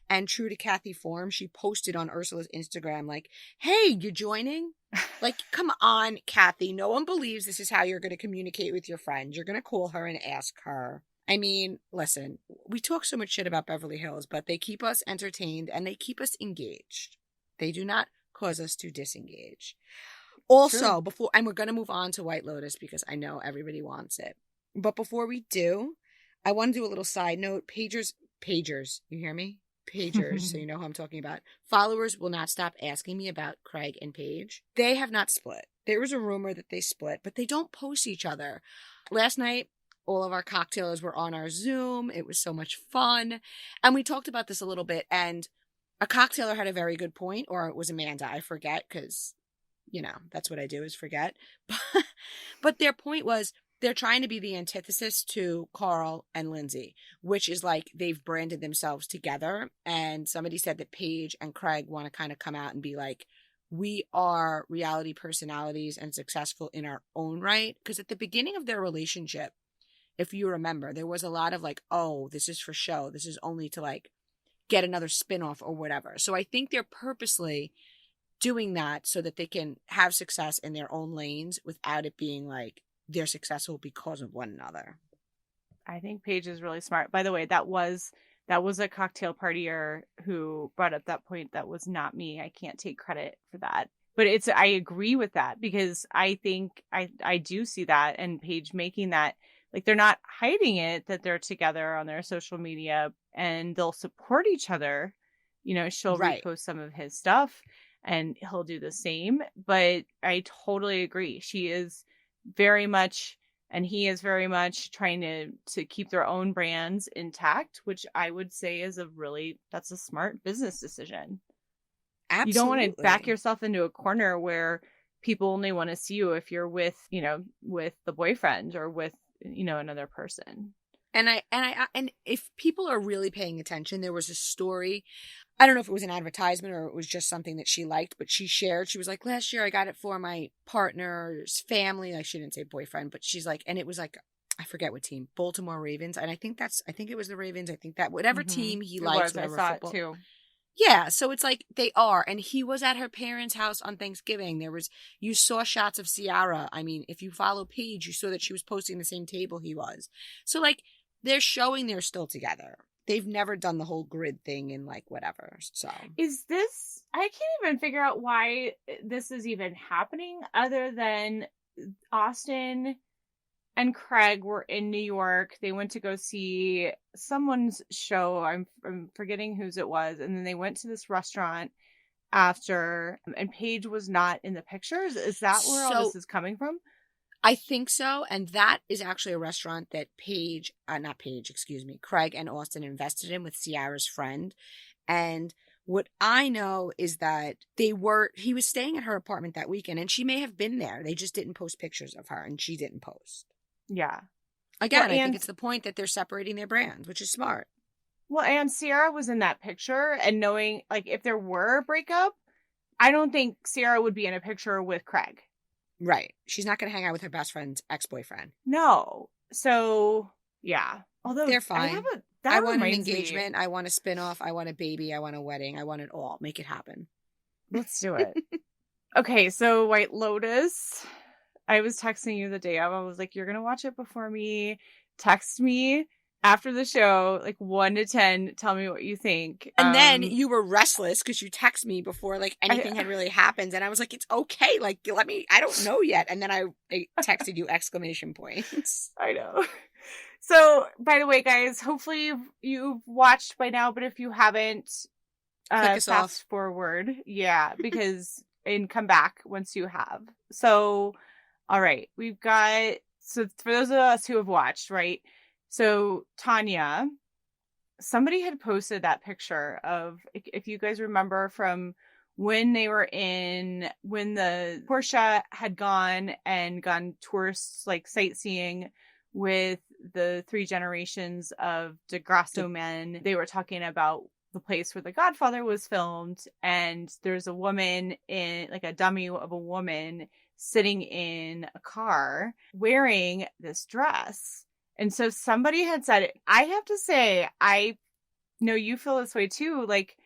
And true to Kathy form, she posted on Ursula's Instagram like, hey, you joining? Like, come on, Kathy. No one believes this is how you're going to communicate with your friend. You're going to call her and ask her. I mean, listen, we talk so much shit about Beverly Hills, but they keep us entertained and they keep us engaged. They do not cause us to disengage. Also, we're going to move on to White Lotus because I know everybody wants it. But before we do, I want to do a little side note. Pagers, you hear me? pagers, so you know who I'm talking about. Followers will not stop asking me about Craig and Paige. They have not split. There was a rumor that they split, but they don't post each other. Last night, all of our cocktailers were on our Zoom. It was so much fun. And we talked about this a little bit, and a cocktailer had a very good point, or it was Amanda. I forget because, you know, that's what I do is forget. But their point was they're trying to be the antithesis to Carl and Lindsay, which is like they've branded themselves together. And somebody said that Paige and Craig want to kind of come out and be like, we are reality personalities and successful in our own right. Because at the beginning of their relationship, if you remember, there was a lot of like, oh, this is for show. This is only to like get another spinoff or whatever. So I think they're purposely doing that so that they can have success in their own lanes without it being like they're successful because of one another. I think Paige is really smart. By the way, that was a cocktail partier who brought up that point. That was not me. I can't take credit for that. But I agree with that because I think I do see that, and Paige making that, like, they're not hiding it that they're together on their social media and they'll support each other. You know, she'll repost some of his stuff and he'll do the same. But I totally agree. She is very much, and he is very much trying to keep their own brands intact, which I would say is that's a smart business decision. Absolutely. You don't want to back yourself into a corner where people only want to see you if you're with the boyfriend or with, another person. And if people are really paying attention, there was a story. I don't know if it was an advertisement or it was just something that she liked, but she shared. She was like, last year I got it for my partner's family. Like, she didn't say boyfriend, but she's like, and it was like, I forget what team, Baltimore Ravens. And I think it was the Ravens. I think that whatever team he likes, whatever I saw football. It too. Yeah, so it's like they are. And he was at her parents' house on Thanksgiving. You saw shots of Ciara. I mean, if you follow Paige, you saw that she was posting the same table he was. So, like, they're showing they're still together. They've never done the whole grid thing and, like, whatever. So, I can't even figure out why this is even happening other than Austin and Craig were in New York. They went to go see someone's show. I'm forgetting whose it was. And then they went to this restaurant after, and Paige was not in the pictures. Is that where all this is coming from? I think so. And that is actually a restaurant that Craig and Austin invested in with Ciara's friend. And what I know is that he was staying at her apartment that weekend, and she may have been there. They just didn't post pictures of her, and she didn't post. Yeah. Again, I think it's the point that they're separating their brands, which is smart. Well, and Ciara was in that picture, and knowing, like, if there were a breakup, I don't think Ciara would be in a picture with Craig. Right. She's not going to hang out with her best friend's ex-boyfriend. No. So, yeah. Although they're fine. I want an engagement. I want a spinoff. I want a baby. I want a wedding. I want it all. Make it happen. Let's do it. Okay, so White Lotus. I was texting you the day of. I was like, you're going to watch it before me. Text me after the show, like 1 to 10. Tell me what you think. And then you were restless because you text me before like anything had really happened. And I was like, it's okay. Like, I don't know yet. And then I texted you exclamation points. I know. So, by the way, guys, hopefully you've watched by now. But if you haven't, fast forward. Yeah, because and come back once you have. So, all right, so for those of us who have watched, right? So Tanya, somebody had posted that picture of, if you guys remember from when the Portia had gone tourists, like sightseeing with the 3 generations of DeGrasso men. They were talking about the place where The Godfather was filmed, and there's a woman in, like, a dummy of a woman sitting in a car wearing this dress. And so somebody had said, I have to say, I know you feel this way too. Like,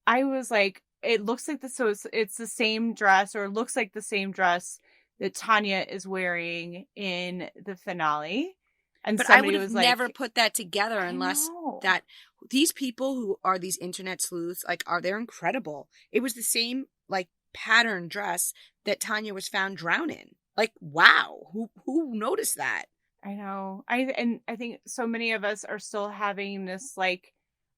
I was like, it looks like this. So it's the same dress, or looks like the same dress that Tanya is wearing in the finale. And but I would have never put that together unless that these people who are these internet sleuths, like, they're incredible. It was the same, like, pattern dress that Tanya was found drowned in. Like, wow, who noticed that? I know. I think so many of us are still having this, like,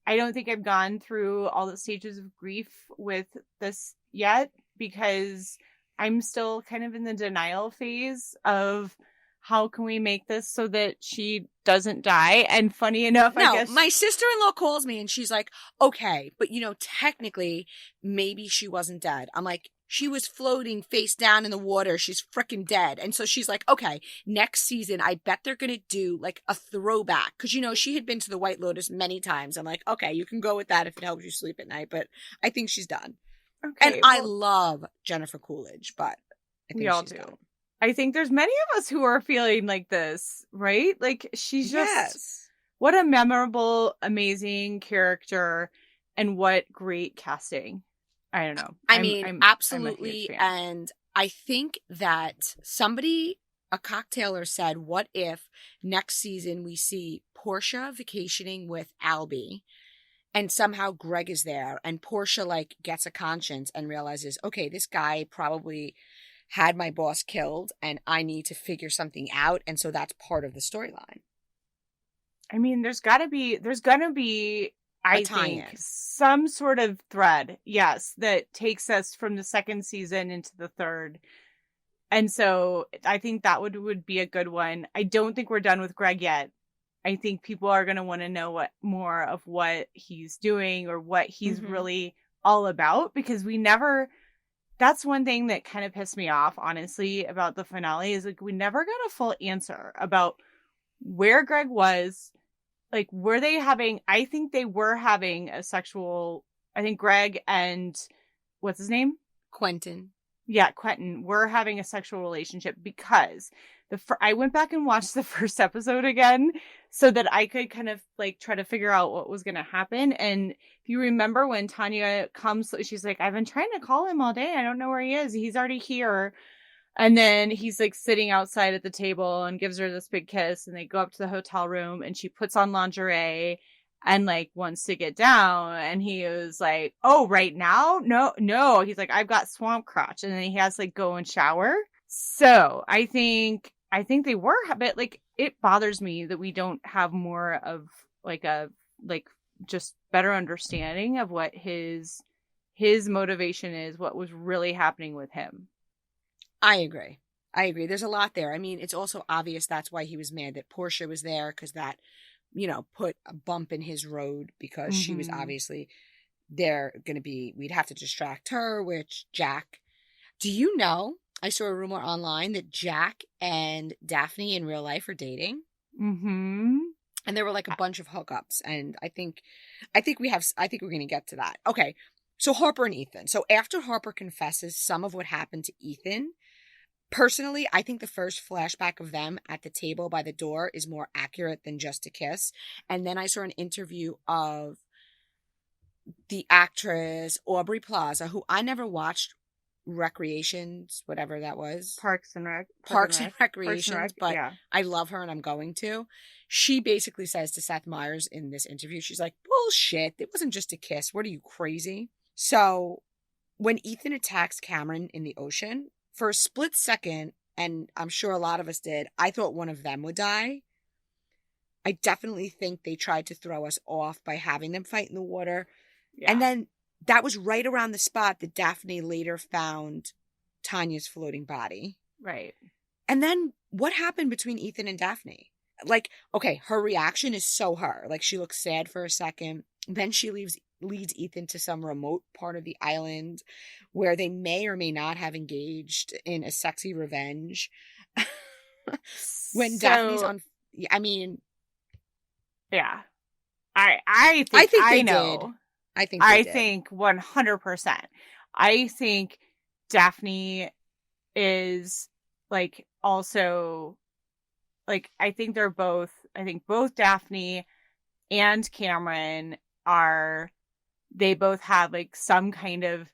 I don't think I've gone through all the stages of grief with this yet, because I'm still kind of in the denial phase of how can we make this so that she doesn't die. And funny enough, I No, guess my sister-in-law calls me and she's like, okay, but technically, maybe she wasn't dead. I'm like, she was floating face down in the water. She's freaking dead. And so she's like, okay, next season, I bet they're going to do like a throwback. Cause she had been to the White Lotus many times. I'm like, okay, you can go with that if it helps you sleep at night, but I think she's done. And okay, I well, love Jennifer Coolidge, but I we think all she's do. done. I think there's many of us who are feeling like this, right? Like she's just Yes. what a memorable, amazing character, and what great casting. I don't know. I mean, I'm a huge absolutely. fan. And I think that a cocktailer said, what if next season we see Portia vacationing with Albie and somehow Greg is there and Portia like gets a conscience and realizes, okay, this guy probably had my boss killed and I need to figure something out. And so that's part of the storyline. I mean, there's gonna be, I think, some sort of thread, yes, that takes us from the second season into the third. And so I think that would be a good one. I don't think we're done with Greg yet. I think people are going to want to know what more of what he's doing or what he's really all about, because that's one thing that kind of pissed me off, honestly, about the finale, is like we never got a full answer about where Greg was. Like, I think they were having I think Greg and what's his name? Quentin. Yeah, Quentin were having a sexual relationship, because I went back and watched the first episode again so that I could kind of like try to figure out what was going to happen. And if you remember when Tanya comes, she's like, I've been trying to call him all day. I don't know where he is. He's already here. And then he's like sitting outside at the table and gives her this big kiss, and they go up to the hotel room and she puts on lingerie and like wants to get down, and he was like, oh, right now? No. He's like, I've got swamp crotch. And then he has to like go and shower. So I think they were, but like it bothers me that we don't have more of like just better understanding of what his motivation is, what was really happening with him. I agree. There's a lot there. I mean, it's also obvious that's why he was mad that Portia was there, because that, put a bump in his road, because she was obviously we'd have to distract her, which Jack, do you know, I saw a rumor online that Jack and Daphne in real life are dating. Mm-hmm. And there were like a bunch of hookups. And I think we're going to get to that. Okay. So Harper and Ethan. So after Harper confesses some of what happened to Ethan, personally, I think the first flashback of them at the table by the door is more accurate than just a kiss. And then I saw an interview of the actress Aubrey Plaza, who I never watched Recreations, whatever that was. Parks and Recreations, but yeah. I love her and I'm going to. She basically says to Seth Meyers in this interview, she's like, bullshit, it wasn't just a kiss. What are you, crazy? So when Ethan attacks Cameron in the ocean, for a split second, and I'm sure a lot of us did, I thought one of them would die. I definitely think they tried to throw us off by having them fight in the water. Yeah. And then that was right around the spot that Daphne later found Tanya's floating body. Right. And then what happened between Ethan and Daphne? Like, okay, her reaction is so her. Like, she looks sad for a second. Then she leads Ethan to some remote part of the island where they may or may not have engaged in a sexy revenge. When Daphne's on, I mean, yeah, I think I know. Did. I think 100%. I think Daphne is like also like I think both Daphne and Cameron they both have like some kind of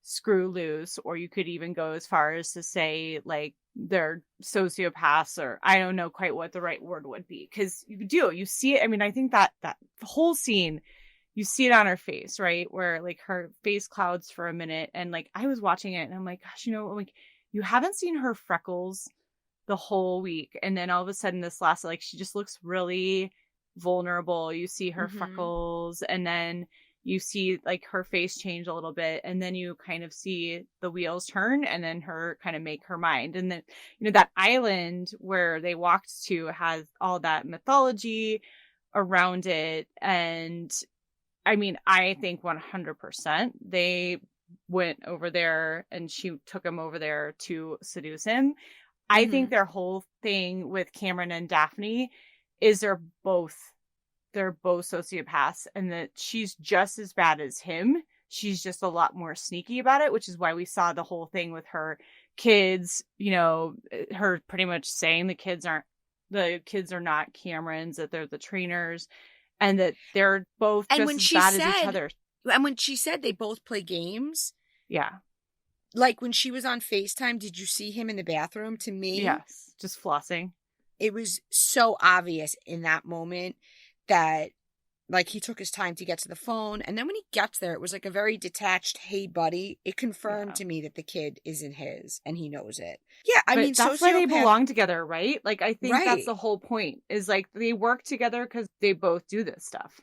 screw loose, or you could even go as far as to say like they're sociopaths, or I don't know quite what the right word would be, because you see it. I mean, I think that the whole scene, you see it on her face, right, where like her face clouds for a minute, and like I was watching it and I'm like, gosh, like you haven't seen her freckles the whole week, and then all of a sudden this last, like she just looks really vulnerable. You see her Mm-hmm. freckles, and then you see like her face change a little bit, and then you kind of see the wheels turn, and then her kind of make her mind. And then, that island where they walked to has all that mythology around it. And I mean, I think 100% they went over there and she took him over there to seduce him. I think Mm-hmm. their whole thing with Cameron and Daphne is they're both sociopaths, and that she's just as bad as him. She's just a lot more sneaky about it, which is why we saw the whole thing with her kids, her pretty much saying the kids are not Cameron's, that they're the trainers, and that they're both And just when as she bad as each said, other. they both play games, Yeah. like when she was on FaceTime, did you see him in the bathroom? To me, Yes. Just flossing. it was so obvious in that moment that like he took his time to get to the phone, and then when he gets there, it was like a very detached hey buddy. It confirmed Yeah. to me that the kid isn't his and he knows it. Yeah, I But mean, that's why they sociopath, belong together, right? Like, I think that's right. the whole point, is like they work together because they both do this stuff.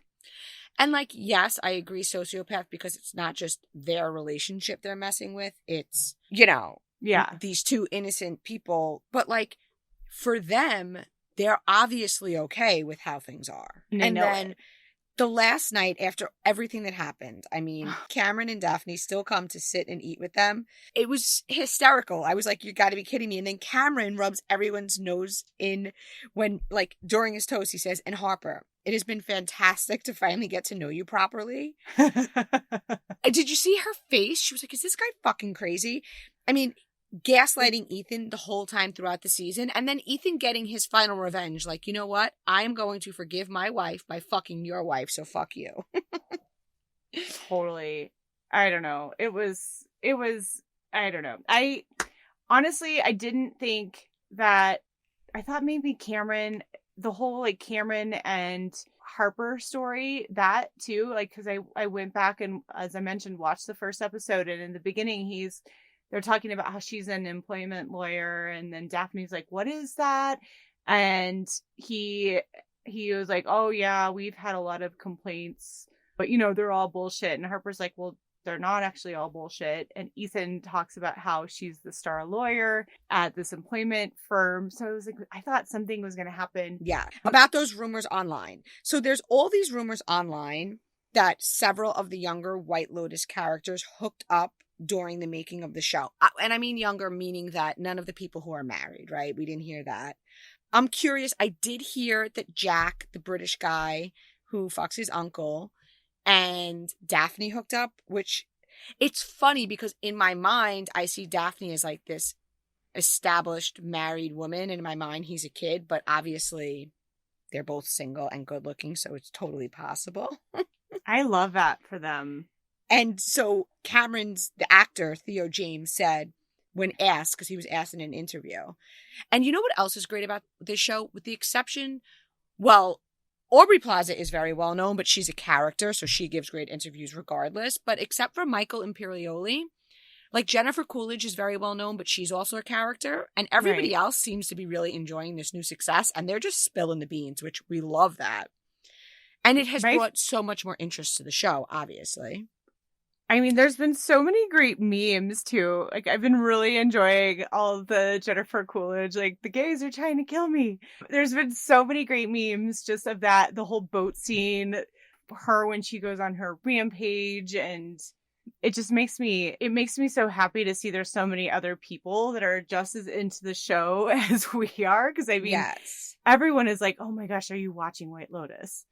And like, yes, I agree, sociopath, because it's not just their relationship they're messing with, it's, Yeah. these two innocent people, but like for them, they're obviously okay with how things are. And they And know then it. the last night after everything that happened, I mean, Cameron and Daphne still come to sit and eat with them. It was hysterical. I was like, you got to be kidding me. And then Cameron rubs everyone's nose in when, like, during his toast, he says, and Harper, it has been fantastic to finally get to know you properly. Did you see her face? She was like, is this guy fucking crazy? I mean, gaslighting Ethan the whole time throughout the season, and then Ethan getting his final revenge. Like, you know what? I am going to forgive my wife by fucking your wife, so fuck you. Totally. I don't know. It was I don't know. I didn't think that. I thought maybe Cameron, the whole like Cameron and Harper story, that too, like, because I went back and, as I mentioned, watched the first episode, and in the beginning they're talking about how she's an employment lawyer, and then Daphne's like, what is that? And he was like, oh yeah, we've had a lot of complaints, but they're all bullshit. And Harper's like, well, they're not actually all bullshit. And Ethan talks about how she's the star lawyer at this employment firm. So I was like, I thought something was going to happen. Yeah, about those rumors online. So there's all these rumors online that several of the younger White Lotus characters hooked up during the making of the show. And I mean younger, meaning that none of the people who are married, right? We didn't hear that. I'm curious. I did hear that Jack, the British guy who fucks his uncle, and Daphne hooked up, which it's funny because in my mind, I see Daphne as like this established married woman. In my mind, he's a kid, but obviously they're both single and good looking, so it's totally possible. I love that for them. And so the actor, Theo James, said when asked, because he was asked in an interview, and you know what else is great about this show? With the exception, well, Aubrey Plaza is very well known, but she's a character, so she gives great interviews regardless. But except for Michael Imperioli, like Jennifer Coolidge is very well known, but she's also a character. And everybody Right. else seems to be really enjoying this new success, and they're just spilling the beans, which we love that. And it has My brought so much more interest to the show, obviously. I mean, there's been so many great memes too. Like, I've been really enjoying all of the Jennifer Coolidge, like, the gays are trying to kill me. There's been so many great memes just of that, the whole boat scene, her when she goes on her rampage, and it makes me so happy to see there's so many other people that are just as into the show as we are. Because I mean, Yes. everyone is like, oh my gosh, are you watching White Lotus?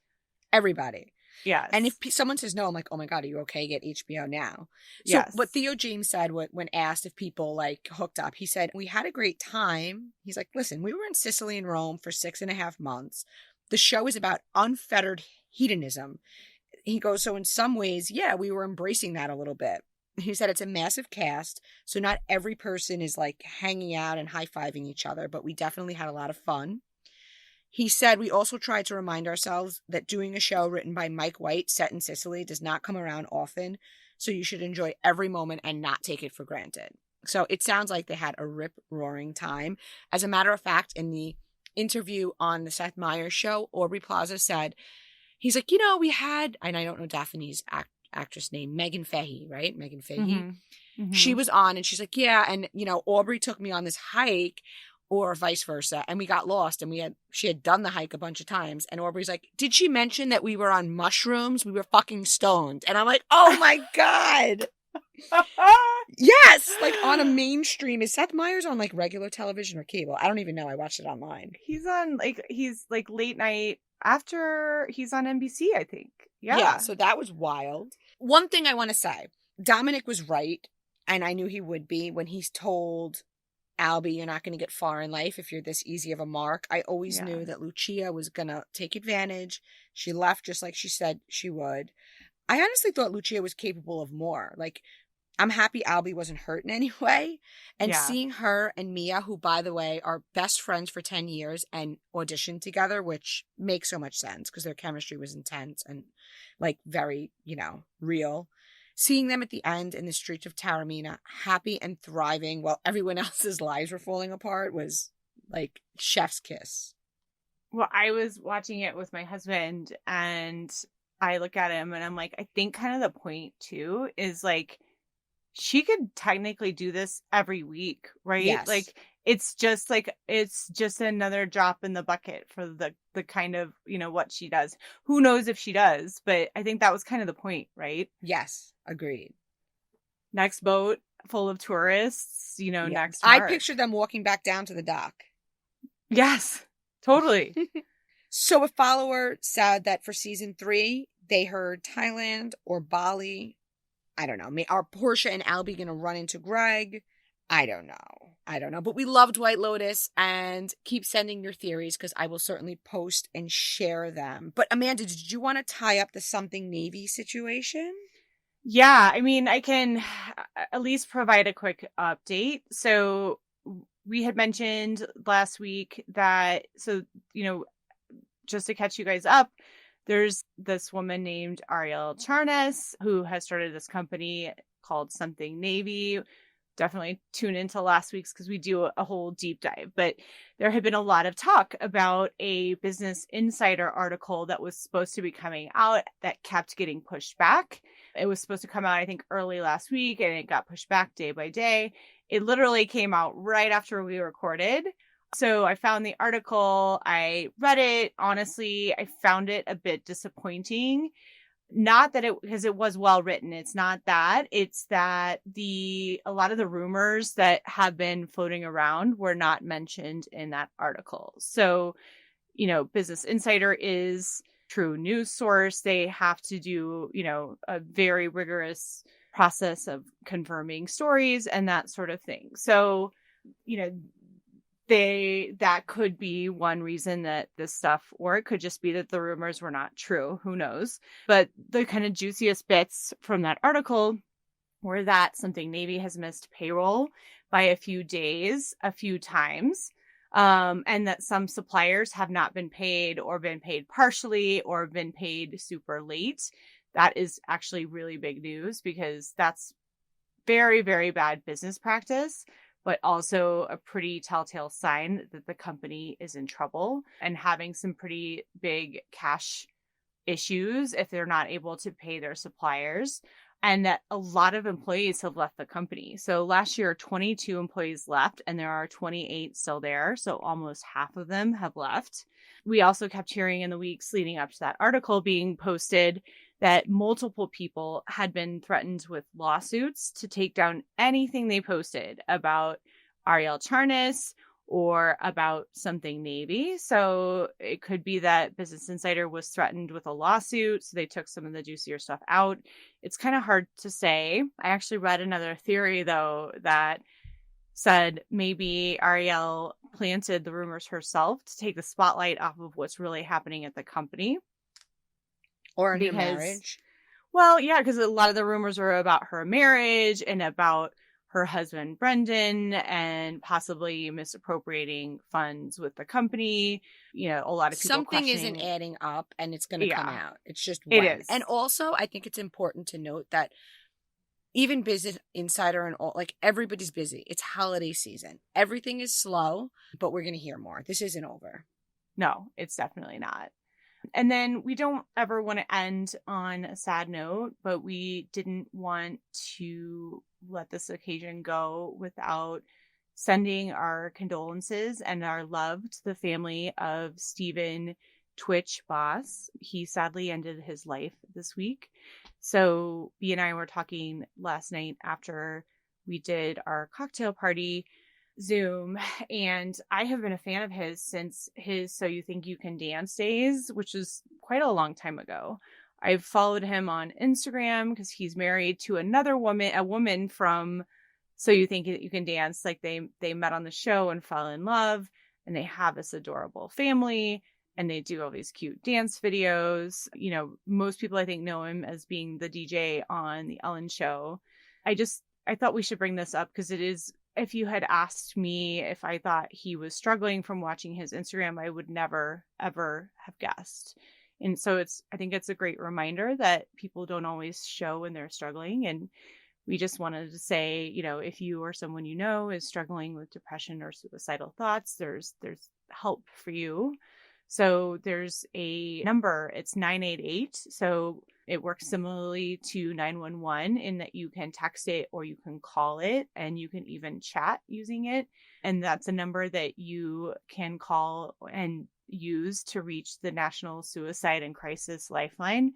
Everybody. Yes. And if someone says no, I'm like, oh my God, are you okay? Get HBO now. So Yes. what Theo James said when asked if people like hooked up, he said, we had a great time. He's like, listen, we were in Sicily and Rome for 6.5 months. The show is about unfettered hedonism. He goes, so in some ways, yeah, we were embracing that a little bit. He said it's a massive cast, so not every person is like hanging out and high-fiving each other, but we definitely had a lot of fun. He said we also tried to remind ourselves that doing a show written by Mike White set in Sicily does not come around often, so you should enjoy every moment and not take it for granted. So it sounds like they had a rip-roaring time. As a matter of fact, in the interview on the Seth Meyers show, Aubrey Plaza said, he's like, we had, and I don't know Daphne's actress name, Megan Fahey, right? Megan Fahey. Mm-hmm. Mm-hmm. She was on and she's like, yeah. And, Aubrey took me on this hike or vice versa. And we got lost and she had done the hike a bunch of times. And Aubrey's like, did she mention that we were on mushrooms? We were fucking stoned. And I'm like, oh my God. Yes. Like on a mainstream. Is Seth Meyers on like regular television or cable? I don't even know. I watched it online. He's on he's late night after he's on NBC, I think. Yeah. So that was wild. One thing I want to say, Dominic was right. And I knew he would be when he's told Albie, you're not going to get far in life if you're this easy of a mark. I always knew that Lucia was going to take advantage. She left just like she said she would. I honestly thought Lucia was capable of more. Like, I'm happy Albie wasn't hurt in any way. And seeing her and Mia, who, by the way, are best friends for 10 years and auditioned together, which makes so much sense because their chemistry was intense and, like, very, real. Seeing them at the end in the streets of Taormina, happy and thriving while everyone else's lives were falling apart was like chef's kiss. Well, I was watching it with my husband and I look at him and I'm like, I think kind of the point too is like, she could technically do this every week, right? Yes. Like, it's just another drop in the bucket for the kind of, what she does. Who knows if she does, but I think that was kind of the point, right? Yes, agreed. Next boat full of tourists, next I March. pictured them walking back down to the dock. Yes, totally. So a follower said that for season 3, they heard Thailand or Bali. I don't know. Are Portia and Albie going to run into Greg? I don't know. But we loved White Lotus, and keep sending your theories because I will certainly post and share them. But Amanda, did you want to tie up the Something Navy situation? Yeah, I mean, I can at least provide a quick update. So we had mentioned last week that, just to catch you guys up, there's this woman named Ariel Charnas who has started this company called Something Navy. Definitely tune into last week's because we do a whole deep dive. But there had been a lot of talk about a Business Insider article that was supposed to be coming out that kept getting pushed back. It was supposed to come out, I think, early last week, and it got pushed back day by day. It literally came out right after we recorded. So I found the article, I read it. Honestly, I found it a bit disappointing. Not that because it was well written. It's not that. It's that a lot of the rumors that have been floating around were not mentioned in that article. So, Business Insider is true news source. They have to do, a very rigorous process of confirming stories and that sort of thing. So, that could be one reason that this stuff, or it could just be that the rumors were not true. Who knows? But the kind of juiciest bits from that article were that Something Navy has missed payroll by a few days, a few times, and that some suppliers have not been paid or been paid partially or been paid super late. That is actually really big news because that's very, very bad business practice, but also a pretty telltale sign that the company is in trouble and having some pretty big cash issues if they're not able to pay their suppliers, and that a lot of employees have left the company. So last year, 22 employees left, and there are 28 still there. So almost half of them have left. We also kept hearing in the weeks leading up to that article being posted that multiple people had been threatened with lawsuits to take down anything they posted about Ariel Charnas or about Something Navy. So it could be that Business Insider was threatened with a lawsuit, so they took some of the juicier stuff out. It's kind of hard to say. I actually read another theory, though, that said maybe Ariel planted the rumors herself to take the spotlight off of what's really happening at the company. Or in her marriage. Well, yeah, because a lot of the rumors were about her marriage and about her husband, Brendan, and possibly misappropriating funds with the company. A lot of people Something isn't adding up, and it's going to come out. It's just one. It is. And also, I think it's important to note that even Business Insider and all, like everybody's busy. It's holiday season. Everything is slow, but we're going to hear more. This isn't over. No, it's definitely not. And then we don't ever want to end on a sad note, but we didn't want to let this occasion go without sending our condolences and our love to the family of Stephen Twitch Boss. He sadly ended his life this week. So B and I were talking last night after we did our cocktail party Zoom, and I have been a fan of his since his So You Think You Can Dance days, which is quite a long time ago. I've followed him on Instagram because he's married to another woman, a woman from So You Think You Can Dance. Like they met on the show and fell in love, and they have this adorable family, and they do all these cute dance videos. You know, most people I think know him as being the DJ on the Ellen Show. I thought we should bring this up because it is, if you had asked me if I thought he was struggling from watching his Instagram, I would never, ever have guessed. And so I think it's a great reminder that people don't always show when they're struggling. And we just wanted to say, you know, if you or someone you know is struggling with depression or suicidal thoughts, there's help for you. So there's a number, it's 988. So it works similarly to 911 in that you can text it or you can call it, and you can even chat using it. And that's a number that you can call and use to reach the National Suicide and Crisis Lifeline,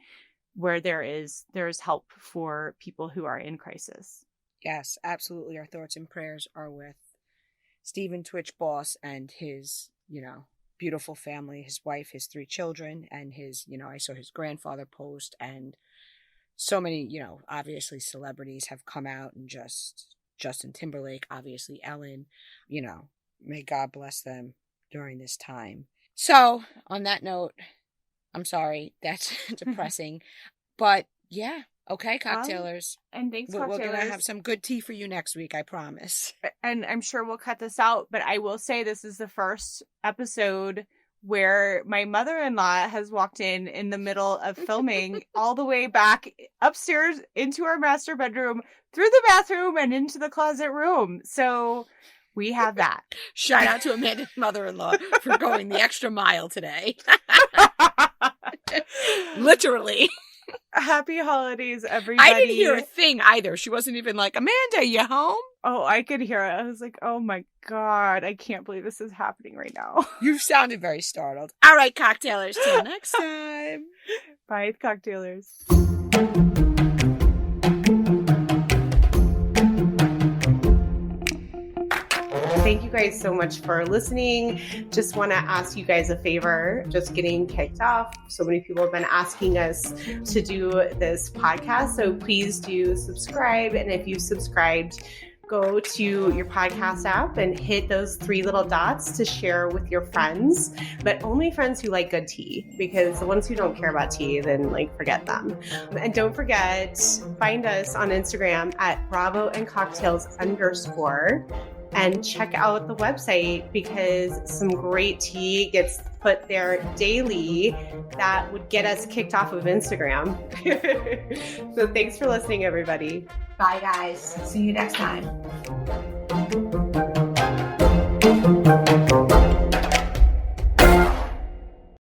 where there is help for people who are in crisis. Yes, absolutely. Our thoughts and prayers are with Stephen Twitch Boss and his, beautiful family, his wife, his 3 children, and his, I saw his grandfather post, and so many, obviously celebrities have come out, and just Justin Timberlake, obviously Ellen, may God bless them during this time. So on that note, I'm sorry, that's depressing, but yeah. Okay, cocktailers. And thanks, We're cocktailers. going to have some good tea for you next week, I promise. And I'm sure we'll cut this out, but I will say this is the first episode where my mother-in-law has walked in the middle of filming all the way back upstairs into our master bedroom, through the bathroom, and into the closet room. So we have that. Shout out to Amanda's mother-in-law for going the extra mile today. Literally. Happy holidays, everybody. I didn't hear a thing either. She wasn't even like, Amanda, you home? Oh, I could hear it. I was like, oh my God, I can't believe this is happening right now. You sounded very startled. All right, cocktailers, till next time. Bye, cocktailers. Thank you guys so much for listening. Just want to ask you guys a favor, just getting kicked off. So many people have been asking us to do this podcast. So please do subscribe. And if you've subscribed, go to your podcast app and hit those 3 little dots to share with your friends, but only friends who like good tea, because the ones who don't care about tea, then forget them. And don't forget, find us on Instagram at bravoandcocktails_. And check out the website, because some great tea gets put there daily that would get us kicked off of Instagram. So thanks for listening, everybody. Bye, guys. See you next time.